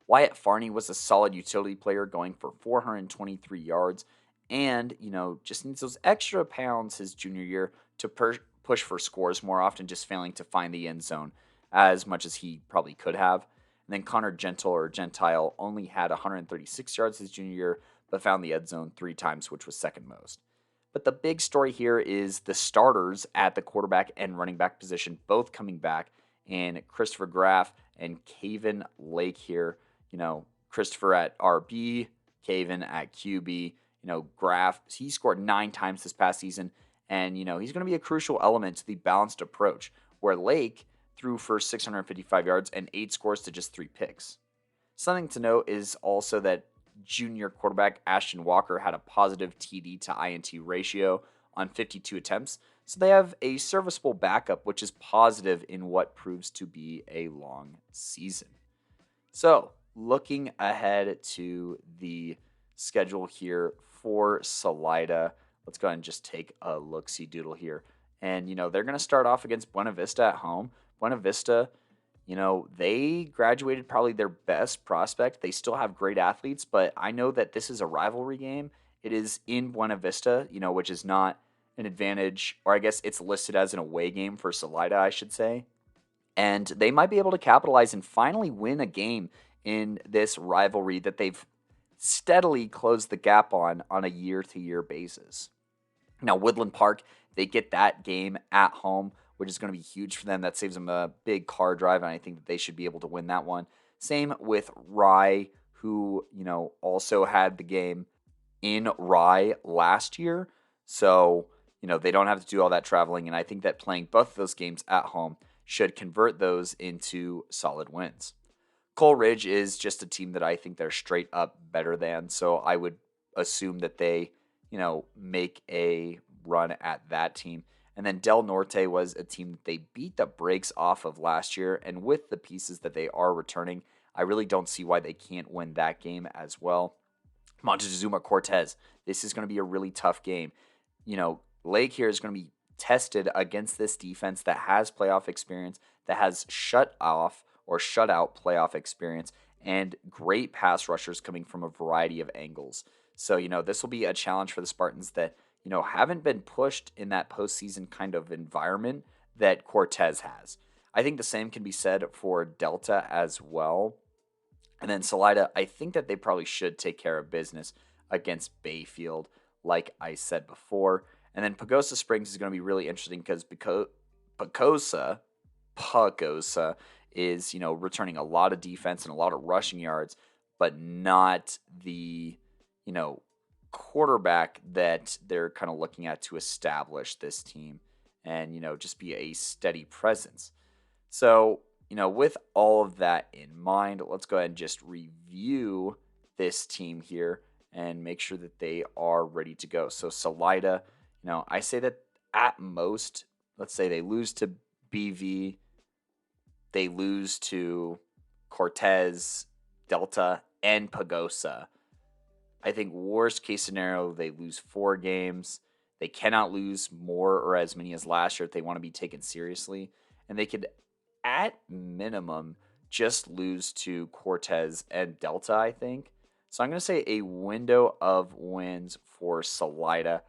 Wyatt Farney was a solid utility player, going for 423 yards and, just needs those extra pounds his junior year to push for scores, more often just failing to find the end zone as much as he probably could have. And then Connor Gentile only had 136 yards his junior year, but found the end zone 3 times, which was second most. But the big story here is the starters at the quarterback and running back position, both coming back, and Christopher Graff and Caven Lake here. Christopher at RB, Caven at QB. Graff, he scored 9 times this past season, and, he's going to be a crucial element to the balanced approach, where Lake threw for 655 yards and 8 scores to just 3 picks. Something to note is also that junior quarterback Ashton Walker had a positive TD to INT ratio on 52 attempts, so they have a serviceable backup, which is positive in what proves to be a long season. So, looking ahead to the schedule here for Salida, let's go ahead and just take a look-see doodle here. And, they're going to start off against Buena Vista at home. Buena Vista, they graduated probably their best prospect. They still have great athletes, but I know that this is a rivalry game. It is in Buena Vista, which is not an advantage, or I guess it's listed as an away game for Salida, I should say. And they might be able to capitalize and finally win a game in this rivalry that they've steadily closed the gap on a year-to-year basis. Now, Woodland Park, they get that game at home, which is going to be huge for them. That saves them a big car drive, and I think that they should be able to win that one. Same with Rye, who, also had the game in Rye last year. So, they don't have to do all that traveling, and I think that playing both of those games at home should convert those into solid wins. Coal Ridge is just a team that I think they're straight up better than, so I would assume that they, make a run at that team. And then Del Norte was a team that they beat the brakes off of last year, and with the pieces that they are returning, I really don't see why they can't win that game as well. Montezuma-Cortez, this is going to be a really tough game. Lake here is going to be tested against this defense that has playoff experience, that has shut out playoff experience, and great pass rushers coming from a variety of angles. So, this will be a challenge for the Spartans that, haven't been pushed in that postseason kind of environment that Cortez has. I think the same can be said for Delta as well. And then Salida, I think that they probably should take care of business against Bayfield, like I said before. And then Pagosa Springs is going to be really interesting because Pagosa is, returning a lot of defense and a lot of rushing yards, but not the, quarterback that they're kind of looking at to establish this team and, just be a steady presence. So, with all of that in mind, let's go ahead and just review this team here and make sure that they are ready to go. So Salida, I say that at most, let's say they lose to BV, they lose to Cortez, Delta, and Pagosa. I think worst case scenario, they lose 4 games. They cannot lose more or as many as last year if they want to be taken seriously. And they could, at minimum, just lose to Cortez and Delta, I think. So I'm going to say a window of wins for Salida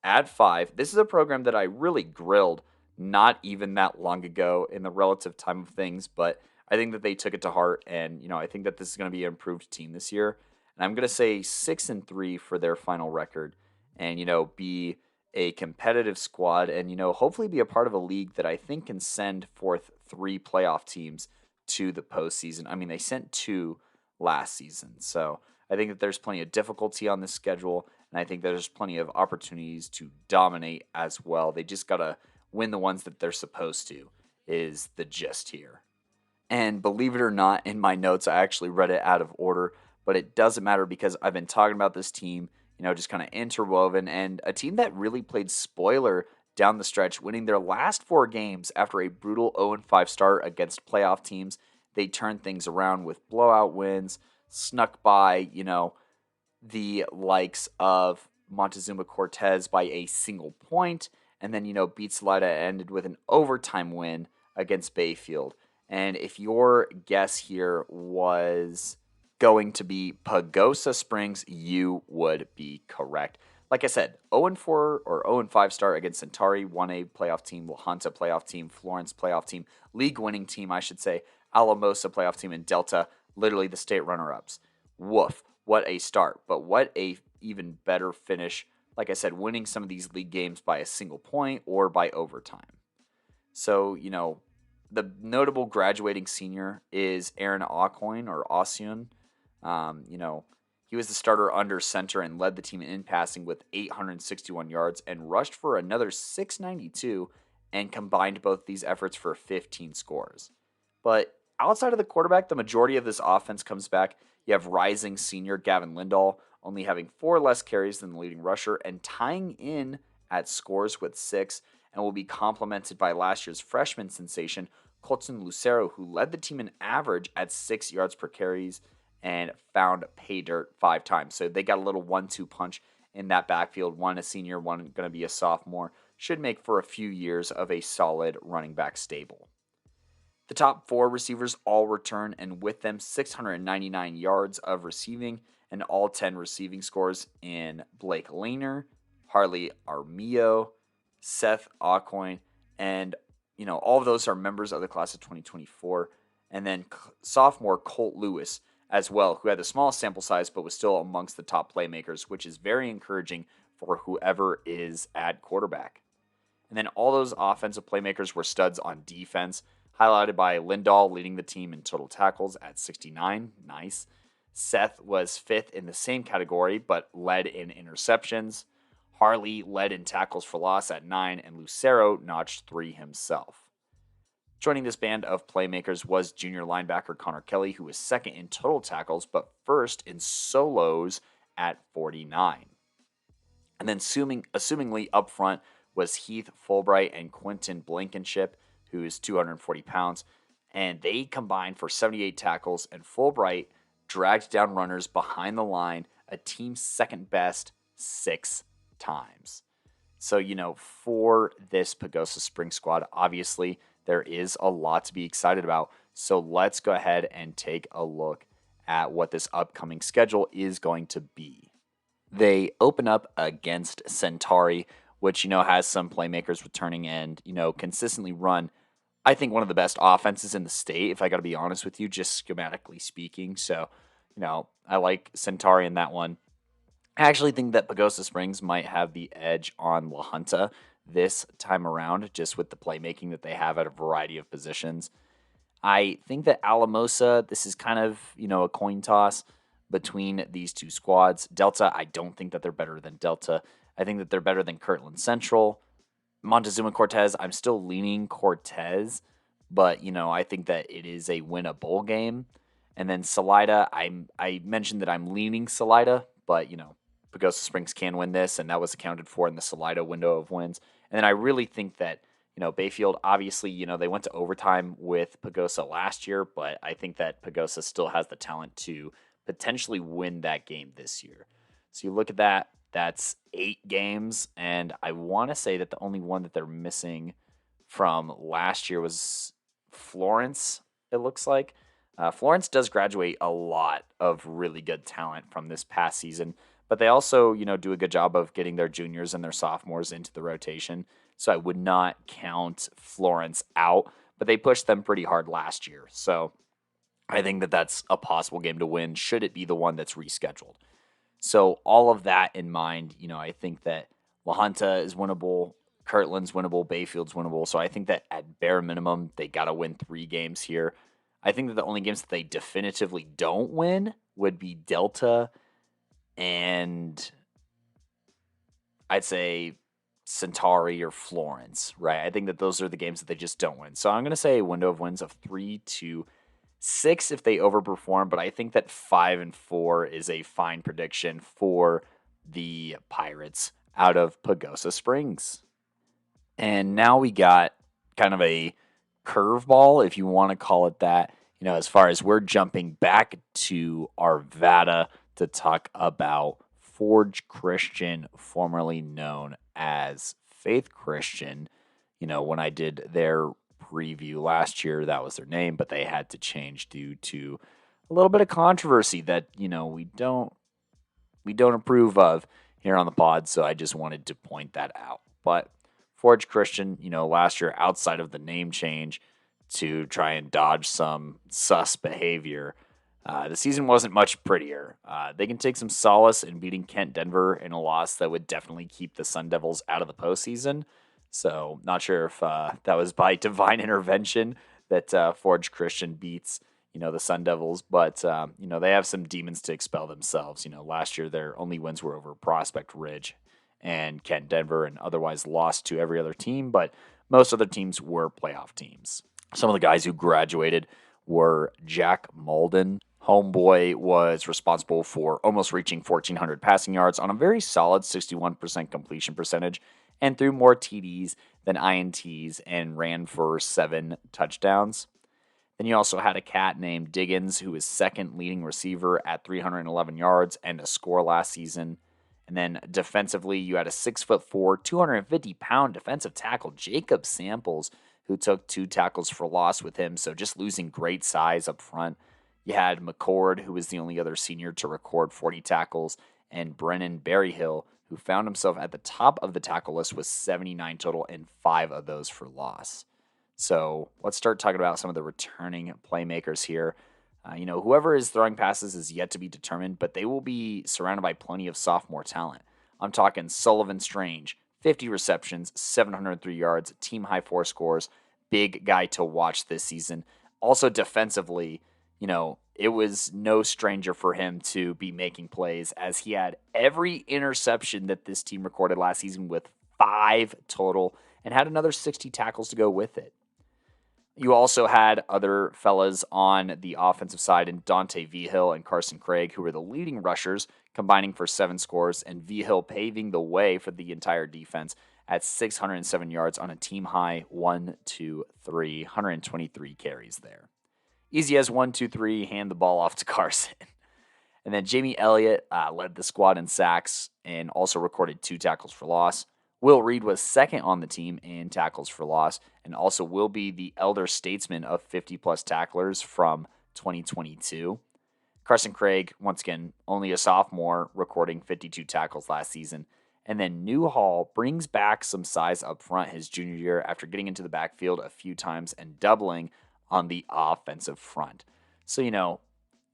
at 5. This is a program that I really grilled not even that long ago in the relative time of things, but I think that they took it to heart, and I think that this is going to be an improved team this year. And I'm going to say 6-3 for their final record, and be a competitive squad, and hopefully be a part of a league that I think can send forth 3 playoff teams to the postseason. I mean, they sent 2 last season, so I think that there's plenty of difficulty on this schedule, and I think there's plenty of opportunities to dominate as well. They just got to win the ones that they're supposed to, is the gist here. And believe it or not, in my notes, I actually read it out of order, but it doesn't matter because I've been talking about this team, just kind of interwoven, and a team that really played spoiler down the stretch, winning their last 4 games after a brutal 0-5 start against playoff teams. They turned things around with blowout wins, snuck by, the likes of Montezuma-Cortez by a single point, and then, beat Salida, ended with an overtime win against Bayfield. And if your guess here was going to be Pagosa Springs, you would be correct. Like I said, 0-4 or 0-5 start against Centauri, 1A playoff team, La Junta playoff team, Florence playoff team, league winning team, I should say, Alamosa playoff team, and Delta, literally the state runner-ups. Woof, what a start, but what a even better finish. Like I said, winning some of these league games by a single point or by overtime. So, the notable graduating senior is Aaron Aucoin or Ossian. He was the starter under center and led the team in passing with 861 yards and rushed for another 692 and combined both these efforts for 15 scores. But outside of the quarterback, the majority of this offense comes back. You have rising senior Gavin Lindahl only having 4 less carries than the leading rusher and tying in at scores with 6, and will be complemented by last year's freshman sensation, Colton Lucero, who led the team in average at 6 yards per carries and found pay dirt 5 times. So they got a little 1-2 punch in that backfield. One a senior, one going to be a sophomore. Should make for a few years of a solid running back stable. The top 4 receivers all return, and with them 699 yards of receiving and all 10 receiving scores in Blake Lehner, Harley Armillo, Seth Aucoin, and all of those are members of the class of 2024. And then sophomore Colt Lewis as well, who had the smallest sample size but was still amongst the top playmakers, which is very encouraging for whoever is at quarterback. And then all those offensive playmakers were studs on defense, highlighted by Lindahl leading the team in total tackles at 69. Nice. Seth was 5th in the same category, but led in interceptions. Harley led in tackles for loss at 9, and Lucero notched 3 himself. Joining this band of playmakers was junior linebacker Connor Kelly, who was 2nd in total tackles, but 1st in solos at 49. And then assumingly up front was Heath Fulbright and Quentin Blankenship, who is 240 pounds, and they combined for 78 tackles, and Fulbright dragged down runners behind the line, a team's second best 6 times. So, for this Pagosa Spring squad, obviously there is a lot to be excited about. So let's go ahead and take a look at what this upcoming schedule is going to be. They open up against Centauri, which, has some playmakers returning and, consistently run, I think, one of the best offenses in the state, if I got to be honest with you, just schematically speaking. So, I like Centauri in that one. I actually think that Pagosa Springs might have the edge on La Junta this time around, just with the playmaking that they have at a variety of positions. I think that Alamosa, this is kind of, a coin toss between these 2 squads. Delta, I don't think that they're better than Delta. I think that they're better than Kirtland Central. Montezuma-Cortez, I'm still leaning Cortez, but, I think that it is a win a bowl game. And then Salida, I mentioned that I'm leaning Salida, but, Pagosa Springs can win this, and that was accounted for in the Salida window of wins. And then I really think that, Bayfield, obviously, they went to overtime with Pagosa last year, but I think that Pagosa still has the talent to potentially win that game this year. So you look at that, that's 8 games, and I want to say that the only one that they're missing from last year was Florence, it looks like. Florence does graduate a lot of really good talent from this past season, but they also, do a good job of getting their juniors and their sophomores into the rotation. So I would not count Florence out, but they pushed them pretty hard last year. So I think that that's a possible game to win, should it be the one that's rescheduled. So all of that in mind, I think that La Junta is winnable, Kirtland's winnable, Bayfield's winnable. So I think that at bare minimum, they got to win 3 games here. I think that the only games that they definitively don't win would be Delta and I'd say Centauri or Florence, right? I think that those are the games that they just don't win. So I'm going to say a window of wins of 3 to 6 if they overperform, but I think that 5 and 4 is a fine prediction for the Pirates out of Pagosa Springs. And now we got kind of a curveball, if you want to call it that, as far as we're jumping back to Arvada to talk about Forge Christian, formerly known as Faith Christian. When I did their preview last year, that was their name, but they had to change due to a little bit of controversy that, we don't approve of here on the pod. So I just wanted to point that out. But Forge Christian, last year, outside of the name change to try and dodge some sus behavior, the season wasn't much prettier. They can take some solace in beating Kent Denver in a loss that would definitely keep the Sun Devils out of the postseason. So not sure if that was by divine intervention that Forge Christian beats, the Sun Devils. But, they have some demons to expel themselves. Last year their only wins were over Prospect Ridge and Kent Denver, and otherwise lost to every other team. But most other teams were playoff teams. Some of the guys who graduated were Jack Malden. Homeboy was responsible for almost reaching 1,400 passing yards on a very solid 61% completion percentage and threw more TDs than INTs and ran for 7 touchdowns. Then you also had a cat named Diggins, who was second leading receiver at 311 yards and a score last season. And then defensively, you had a 6'4", 250-pound defensive tackle, Jacob Samples, who took 2 tackles for loss with him, so just losing great size up front. You had McCord, who was the only other senior to record 40 tackles, and Brennan Berryhill, who found himself at the top of the tackle list with 79 total and 5 of those for loss. So let's start talking about some of the returning playmakers here. Whoever is throwing passes is yet to be determined, but they will be surrounded by plenty of sophomore talent. I'm talking Sullivan Strange, 50 receptions, 703 yards, team high 4 scores, big guy to watch this season. Also defensively, it was no stranger for him to be making plays, as he had every interception that this team recorded last season with 5 total and had another 60 tackles to go with it. You also had other fellas on the offensive side in Dante Vigil and Carson Craig, who were the leading rushers, combining for 7 scores, and Vigil paving the way for the entire defense at 607 yards on a team-high 123 carries there. Easy as 1, 2, 3, hand the ball off to Carson. And then Jamie Elliott led the squad in sacks and also recorded 2 tackles for loss. Will Reed was second on the team in tackles for loss and also will be the elder statesman of 50-plus tacklers from 2022. Carson Craig, once again, only a sophomore, recording 52 tackles last season. And then Newhall brings back some size up front his junior year after getting into the backfield a few times and doubling on the offensive front. So,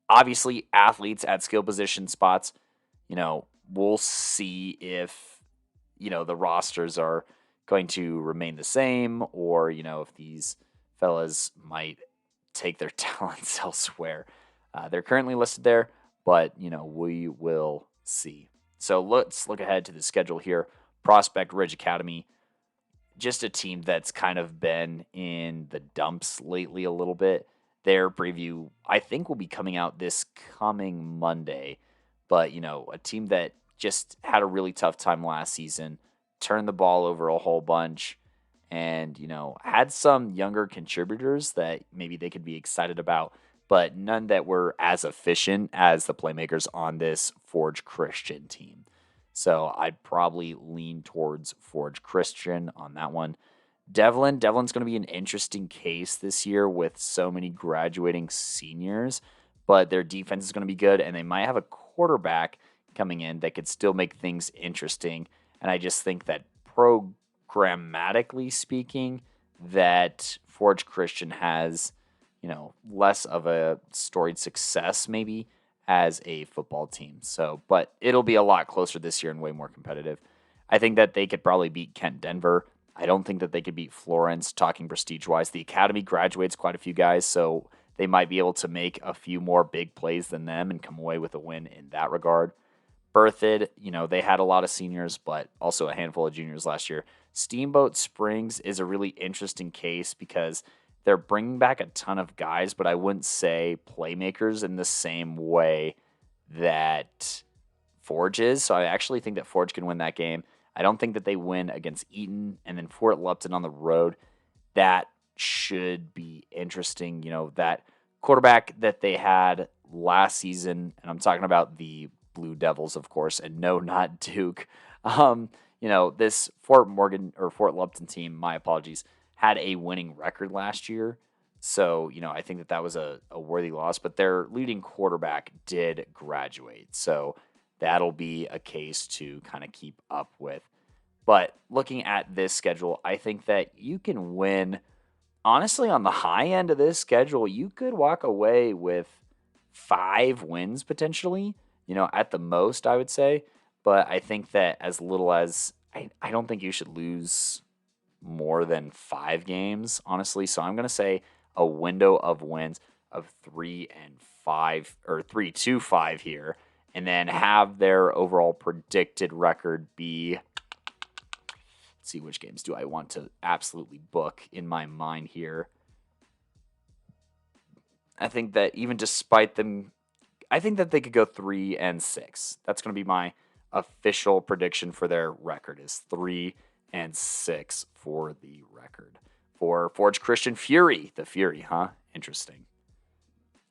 obviously athletes at skill position spots, we'll see if the rosters are going to remain the same or, if these fellas might take their talents elsewhere. They're currently listed there, but, we will see. So let's look ahead to the schedule here. Prospect Ridge Academy, just a team that's kind of been in the dumps lately a little bit. Their preview, I think, will be coming out this coming Monday. But, a team that just had a really tough time last season, turned the ball over a whole bunch, and, had some younger contributors that maybe they could be excited about, but none that were as efficient as the playmakers on this Forge Christian team. So I'd probably lean towards Forge Christian on that one. Devlin's going to be an interesting case this year with so many graduating seniors, but their defense is going to be good, and they might have a quarterback coming in that could still make things interesting. And I just think that programmatically speaking, that Forge Christian has, less of a storied success maybe as a football team. So, but it'll be a lot closer this year and way more competitive. I think that they could probably beat Kent Denver. I don't think that they could beat Florence, talking prestige-wise. The Academy graduates quite a few guys, so they might be able to make a few more big plays than them and come away with a win in that regard. Berthoud, they had a lot of seniors, but also a handful of juniors last year. Steamboat Springs is a really interesting case because they're bringing back a ton of guys, but I wouldn't say playmakers in the same way that Forge is. So I actually think that Forge can win that game. I don't think that they win against Eaton and then Fort Lupton on the road. That should be interesting. That quarterback that they had last season, and I'm talking about the Blue Devils, of course, and no, not Duke. This Fort Lupton team, my apologies, had a winning record last year. So, I think that was a worthy loss, but their leading quarterback did graduate. So that'll be a case to kind of keep up with. But looking at this schedule, I think that you can win. Honestly, on the high end of this schedule, you could walk away with 5 wins potentially, at the most, I would say. But I think that as little as I don't think you should lose more than 5 games, honestly. So I'm going to say a window of wins of 3-5 or 3-5 here, and then have their overall predicted record be, let's see, which games do I want to absolutely book in my mind here. I think that even despite them, I think that they could go 3-6. That's going to be my official prediction for their record, is 3-6 for the record. For Forge Christian Fury, the Fury, huh? Interesting.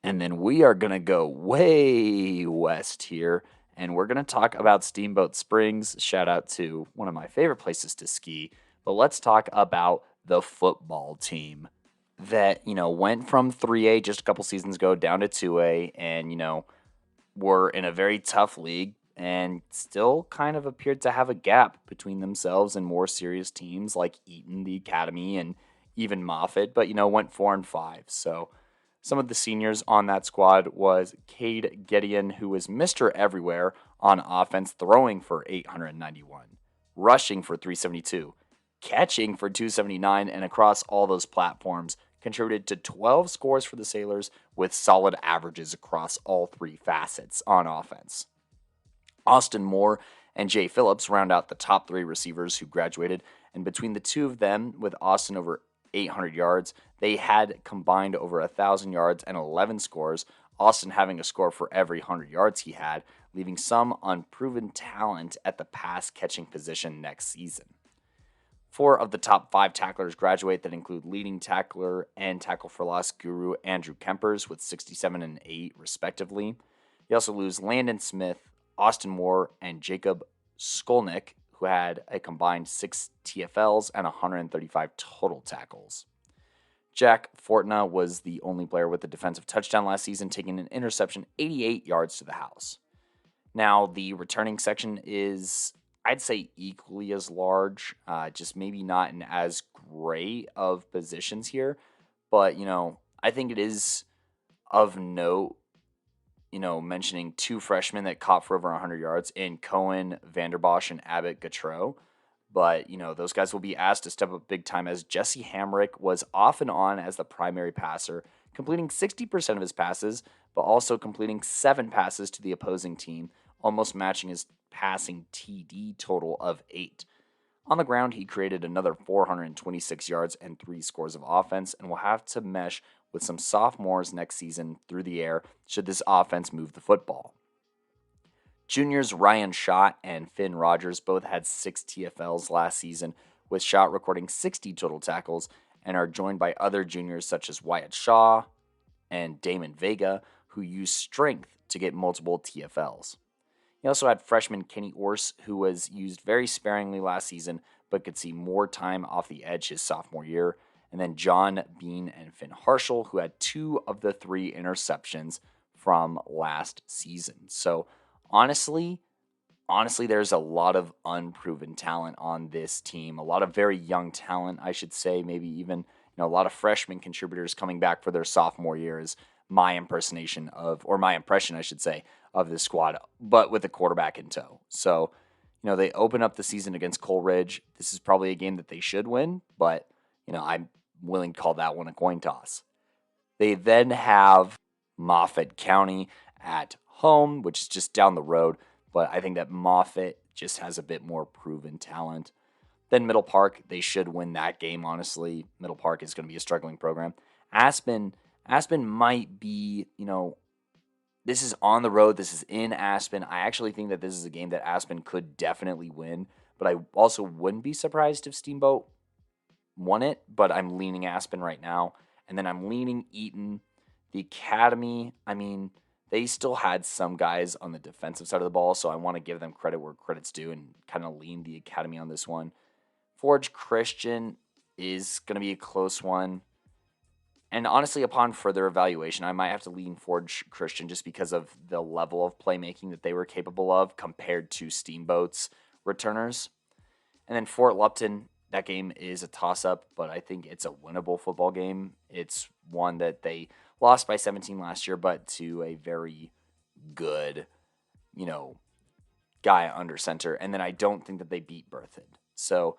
And then we are going to go way west here, and we're going to talk about Steamboat Springs. Shout out to one of my favorite places to ski. But let's talk about the football team that, went from 3A just a couple seasons ago down to 2A, and, were in a very tough league and still kind of appeared to have a gap between themselves and more serious teams like Eaton, the Academy, and even Moffat, but, went 4-5. So some of the seniors on that squad was Cade Gideon, who was Mr. Everywhere on offense, throwing for 891, rushing for 372, catching for 279, and across all those platforms, contributed to 12 scores for the Sailors with solid averages across all 3 facets on offense. Austin Moore and Jay Phillips round out the top 3 receivers who graduated, and between the two of them, with Austin over 800 yards, they had combined over 1,000 yards and 11 scores, Austin having a score for every 100 yards he had, leaving some unproven talent at the pass-catching position next season. 4 of the top 5 tacklers graduate that include leading tackler and tackle for loss guru Andrew Kempers with 67 and 8 respectively. You also lose Landon Smith, Austin Moore, and Jacob Skolnick, who had a combined 6 TFLs and 135 total tackles. Jack Fortna was the only player with a defensive touchdown last season, taking an interception 88 yards to the house. Now, the returning section is, I'd say, equally as large, just maybe not in as great of positions here. But, I think it is of note, mentioning 2 freshmen that caught for over 100 yards in Cohen, Vanderbosch, and Abbott Gautreau. But, those guys will be asked to step up big time, as Jesse Hamrick was off and on as the primary passer, completing 60% of his passes, but also completing 7 passes to the opposing team, almost matching his passing TD total of 8. On the ground, he created another 426 yards and 3 scores of offense, and will have to mesh with some sophomores next season through the air should this offense move the football. Juniors Ryan Schott and Finn Rogers both had 6 TFLs last season, with Schott recording 60 total tackles, and are joined by other juniors such as Wyatt Shaw and Damon Vega, who used strength to get multiple TFLs. He also had freshman Kenny Orse, who was used very sparingly last season, but could see more time off the edge his sophomore year. And then John Bean and Finn Harshall, who had 2 of the 3 interceptions from last season. So honestly, there's a lot of unproven talent on this team. A lot of very young talent, I should say. Maybe even a lot of freshman contributors coming back for their sophomore year is my impression, I should say, of this squad, but with the quarterback in tow. So, they open up the season against Coleridge. This is probably a game that they should win, but, I'm willing to call that one a coin toss. They then have Moffat County at home, which is just down the road, but I think that Moffat just has a bit more proven talent. Then Middle Park, they should win that game, honestly. Middle Park is going to be a struggling program. Aspen might be, this is on the road. This is in Aspen. I actually think that this is a game that Aspen could definitely win, but I also wouldn't be surprised if Steamboat won it, but I'm leaning Aspen right now. And then I'm leaning Eaton. The Academy, they still had some guys on the defensive side of the ball, so I want to give them credit where credit's due and kind of lean the Academy on this one. Forge Christian is going to be a close one. And honestly, upon further evaluation, I might have to lean Forge Christian just because of the level of playmaking that they were capable of compared to Steamboat's returners. And then Fort Lupton, that game is a toss-up, but I think it's a winnable football game. It's one that they lost by 17 last year, but to a very good, guy under center. And then I don't think that they beat Berthoud. So,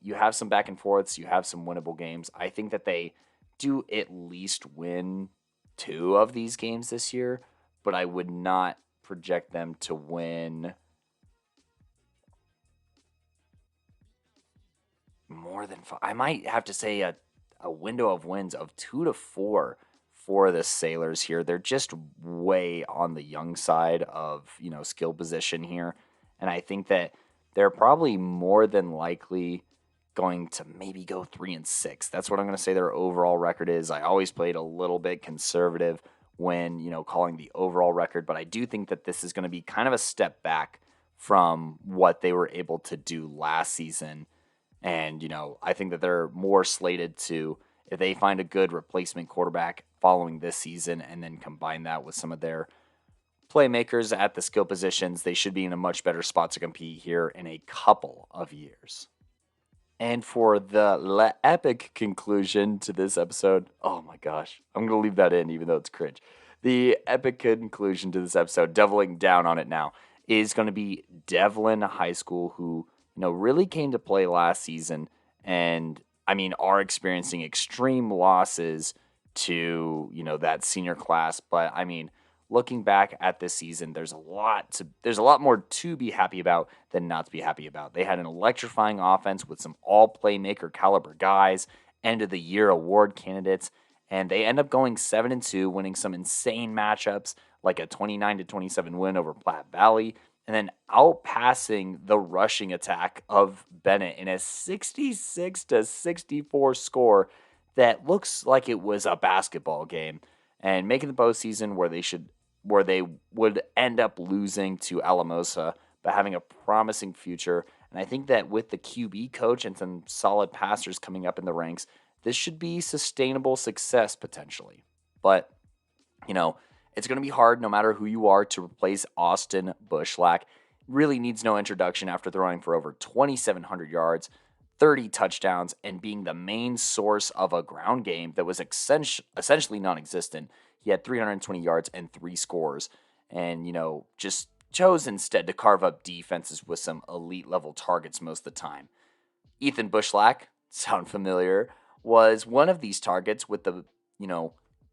you have some back and forths, you have some winnable games. I think that they do at least win 2 of these games this year, but I would not project them to win more than 5. I might have to say a window of wins of 2 to 4 for the Sailors here. They're just way on the young side of, skill position here. And I think that they're probably more than likely going to maybe go 3-6. That's what I'm going to say their overall record is. I always played a little bit conservative when, calling the overall record, but I do think that this is going to be kind of a step back from what they were able to do last season. And, I think that they're more slated to, if they find a good replacement quarterback following this season and then combine that with some of their playmakers at the skill positions, they should be in a much better spot to compete here in a couple of years. And for the epic conclusion to this episode, oh my gosh, I'm going to leave that in even though it's cringe. The epic conclusion to this episode, doubling down on it now, is going to be Devlin High School, who, really came to play last season and, are experiencing extreme losses to, that senior class. But, looking back at this season, there's a lot more to be happy about than not to be happy about. They had an electrifying offense with some all playmaker caliber guys, end of the year award candidates, and they end up going 7-2, winning some insane matchups like a 29-27 win over Platte Valley, and then outpassing the rushing attack of Bennett in a 66-64 score that looks like it was a basketball game, and making the postseason where they would end up losing to Alamosa, but having a promising future. And I think that with the QB coach and some solid passers coming up in the ranks, this should be sustainable success potentially. But, it's going to be hard no matter who you are to replace Austin Bushlack. Really needs no introduction after throwing for over 2,700 yards, 30 touchdowns, and being the main source of a ground game that was essentially non-existent. He had 320 yards and 3 scores, and, just chose instead to carve up defenses with some elite-level targets most of the time. Ethan Bushlack, sound familiar, was one of these targets with the,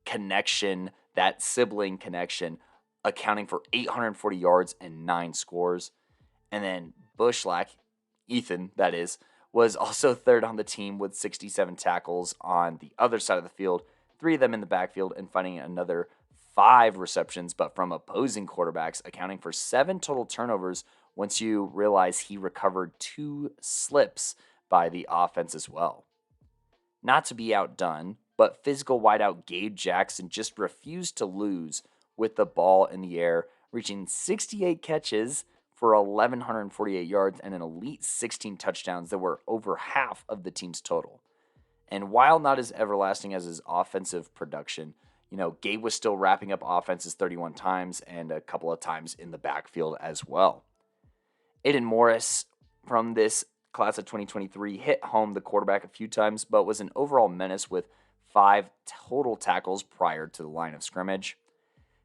connection, that sibling connection, accounting for 840 yards and 9 scores. And then Bushlack, Ethan, that is, was also third on the team with 67 tackles on the other side of the field, 3 of them in the backfield, and finding another 5 receptions, but from opposing quarterbacks, accounting for 7 total turnovers once you realize he recovered 2 slips by the offense as well. Not to be outdone, but physical wideout Gabe Jackson just refused to lose with the ball in the air, reaching 68 catches for 1,148 yards and an elite 16 touchdowns that were over half of the team's total. And while not as everlasting as his offensive production, Gabe was still wrapping up offenses 31 times and a couple of times in the backfield as well. Aiden Morris from this class of 2023 hit home the quarterback a few times, but was an overall menace with 5 total tackles prior to the line of scrimmage.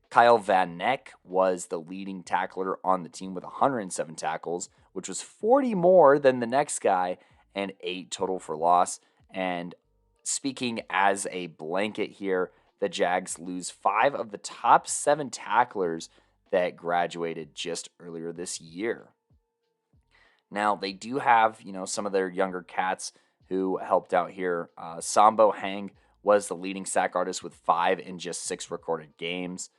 Kyle Van Neck was the leading tackler on the team with 107 tackles, which was 40 more than the next guy, and 8 total for loss. And speaking as a blanket here, the Jags lose 5 of the top 7 tacklers that graduated just earlier this year. Now, they do have, some of their younger cats who helped out here. Sambo Hang was the leading sack artist with 5 in just 6 recorded games.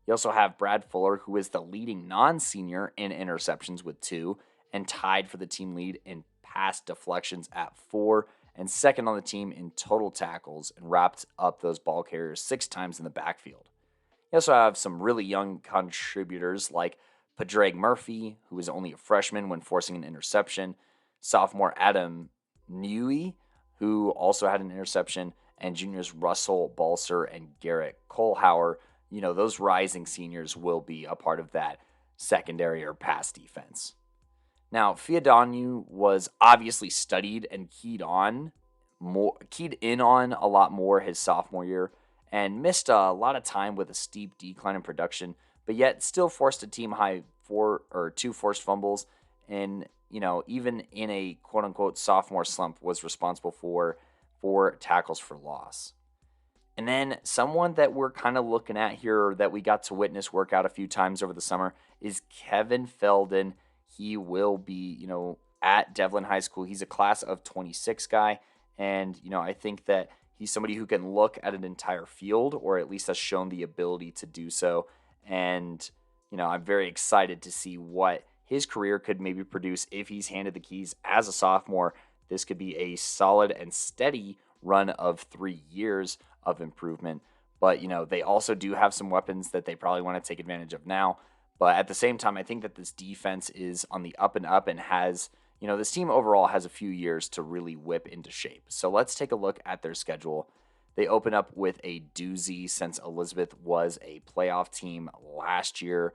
You also have Brad Fuller, who is the leading non-senior in interceptions with 2, and tied for the team lead in pass deflections at 4, and second on the team in total tackles, and wrapped up those ball carriers 6 times in the backfield. You also have some really young contributors like Padraig Murphy, who was only a freshman when forcing an interception, sophomore Adam Newey, who also had an interception, and juniors Russell Balser and Garrett Kohlhauer. Those rising seniors will be a part of that secondary or pass defense. Now, Fiadanu was obviously studied and keyed in on a lot more his sophomore year, and missed a lot of time with a steep decline in production, but yet still forced a team high 2 forced fumbles, and even in a quote unquote sophomore slump was responsible for 4 tackles for loss. And then someone that we're kind of looking at here that we got to witness work out a few times over the summer is Kevin Felden. He will be, at Devlin High School. He's a class of 26 guy, and I think that he's somebody who can look at an entire field, or at least has shown the ability to do so. And, I'm very excited to see what his career could maybe produce if he's handed the keys as a sophomore. This could be a solid and steady run of 3 years of improvement. But, they also do have some weapons that they probably want to take advantage of now. But at the same time, I think that this defense is on the up and up and has, this team overall has a few years to really whip into shape. So let's take a look at their schedule. They open up with a doozy since Elizabeth was a playoff team last year.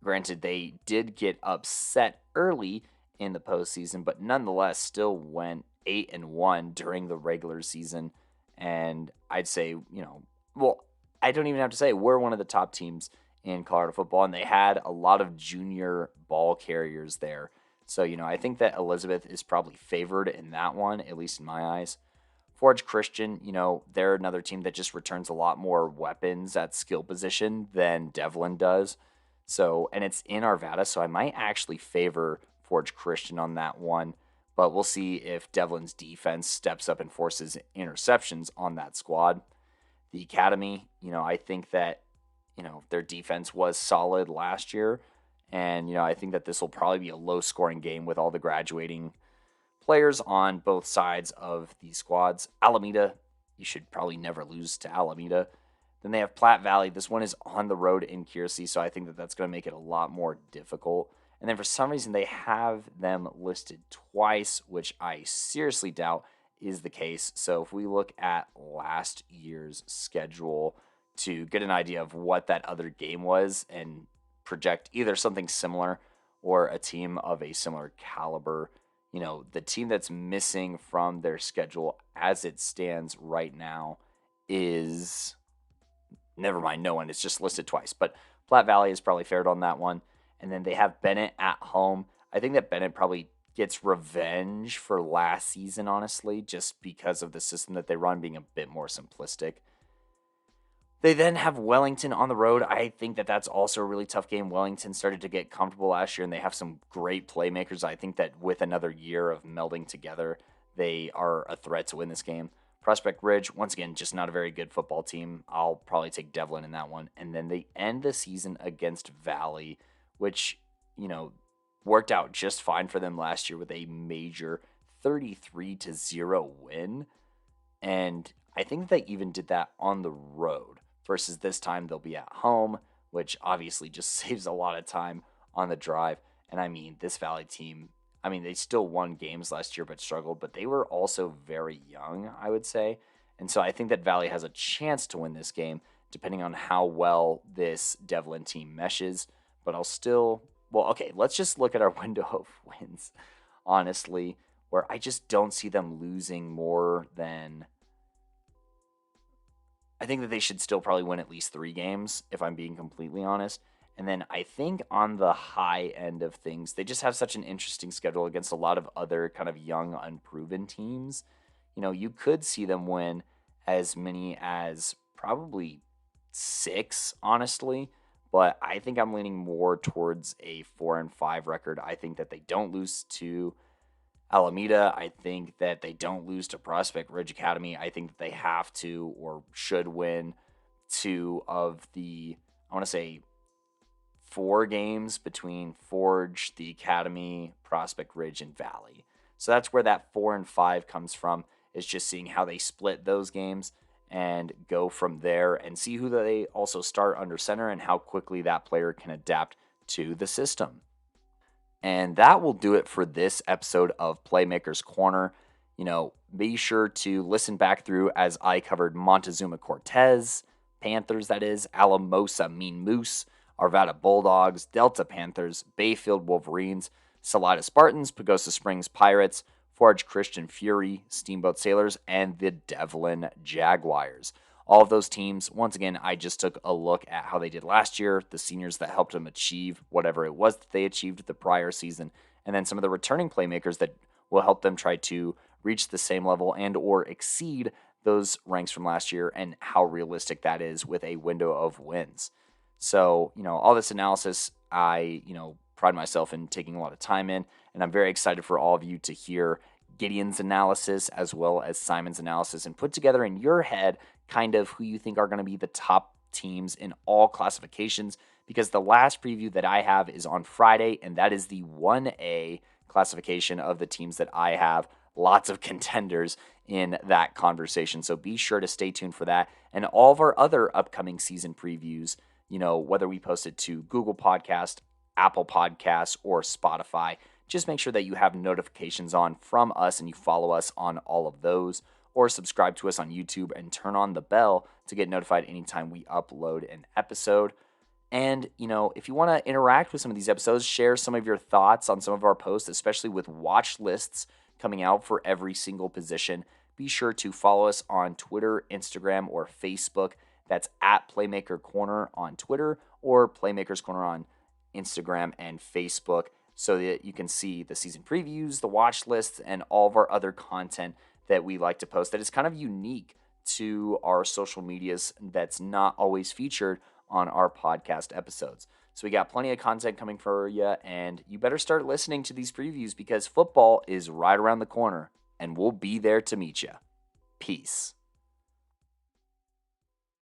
Granted, they did get upset early in the postseason, but nonetheless still went 8-1 during the regular season. And I'd say, I don't even have to say we're one of the top teams in Colorado football, and they had a lot of junior ball carriers there. So, I think that Elizabeth is probably favored in that one, at least in my eyes. Forge Christian, they're another team that just returns a lot more weapons at skill position than Devlin does. So, and it's in Arvada, so I might actually favor Forge Christian on that one. But we'll see if Devlin's defense steps up and forces interceptions on that squad. The Academy, I think that, their defense was solid last year. And, I think that this will probably be a low-scoring game with all the graduating players on both sides of these squads. Alameda, you should probably never lose to Alameda. Then they have Platte Valley. This one is on the road in Kiersey, so I think that that's going to make it a lot more difficult. And then for some reason, they have them listed twice, which I seriously doubt is the case. So if we look at last year's schedule to get an idea of what that other game was and project either something similar or a team of a similar caliber, the team that's missing from their schedule as it stands right now is, never mind, no one. It's just listed twice. But Platte Valley is probably fared on that one. And then they have Bennett at home. I think that Bennett probably gets revenge for last season, honestly, just because of the system that they run being a bit more simplistic. They then have Wellington on the road. I think that that's also a really tough game. Wellington started to get comfortable last year, and they have some great playmakers. I think that with another year of melding together, they are a threat to win this game. Prospect Ridge, once again, just not a very good football team. I'll probably take Devlin in that one. And then they end the season against Valley, which, worked out just fine for them last year with a major 33-0 win. And I think they even did that on the road versus this time they'll be at home, which obviously just saves a lot of time on the drive. And I mean, this Valley team, I mean, they still won games last year but struggled, but they were also very young, I would say. And so I think that Valley has a chance to win this game, depending on how well this Devlin team meshes. But I'll still, well, okay, let's just look at our window of wins, honestly, where I just don't see them losing more than, I think that they should still probably win at least 3 games, if I'm being completely honest. And then I think on the high end of things, they just have such an interesting schedule against a lot of other kind of young, unproven teams. You know, you could see them win as many as probably 6, honestly. But I think I'm leaning more towards a 4-5 record. I think that they don't lose to Alameda. I think that they don't lose to Prospect Ridge Academy. I think that they have to or should win 2 of the, I want to say, 4 games between Forge, the Academy, Prospect Ridge, and Valley. So that's where that 4-5 comes from, is just seeing how they split those games and go from there and see who they also start under center and how quickly that player can adapt to the system. And that will do it for this episode of Playmakers Corner. You know, be sure to listen back through as I covered Montezuma-Cortez Panthers, that is, Alamosa Mean Moose, Arvada Bulldogs, Delta Panthers, Bayfield Wolverines, Salida Spartans, Pagosa Springs Pirates, Forge Christian Fury, Steamboat Sailors, and the Devlin Jaguars. All of those teams, once again, I just took a look at how they did last year, the seniors that helped them achieve whatever it was that they achieved the prior season, and then some of the returning playmakers that will help them try to reach the same level and or exceed those ranks from last year, and how realistic that is with a window of wins. So, you know, all this analysis, I, pride myself in taking a lot of time in, and I'm very excited for all of you to hear Gideon's analysis as well as Simon's analysis and put together in your head kind of who you think are going to be the top teams in all classifications, because the last preview that I have is on Friday, and that is the 1A classification of the teams that I have. Lots of contenders in that conversation, so be sure to stay tuned for that and all of our other upcoming season previews, whether we post it to Google Podcast, Apple Podcasts, or Spotify. Just make sure that you have notifications on from us and you follow us on all of those, or subscribe to us on YouTube and turn on the bell to get notified anytime we upload an episode. And, if you want to interact with some of these episodes, share some of your thoughts on some of our posts, especially with watch lists coming out for every single position. Be sure to follow us on Twitter, Instagram, or Facebook. That's at Playmaker Corner on Twitter or Playmakers Corner on Instagram and Facebook, so that you can see the season previews, the watch lists, and all of our other content that we like to post that is kind of unique to our social medias that's not always featured on our podcast episodes. So we got plenty of content coming for you, and you better start listening to these previews because football is right around the corner, and we'll be there to meet you. Peace.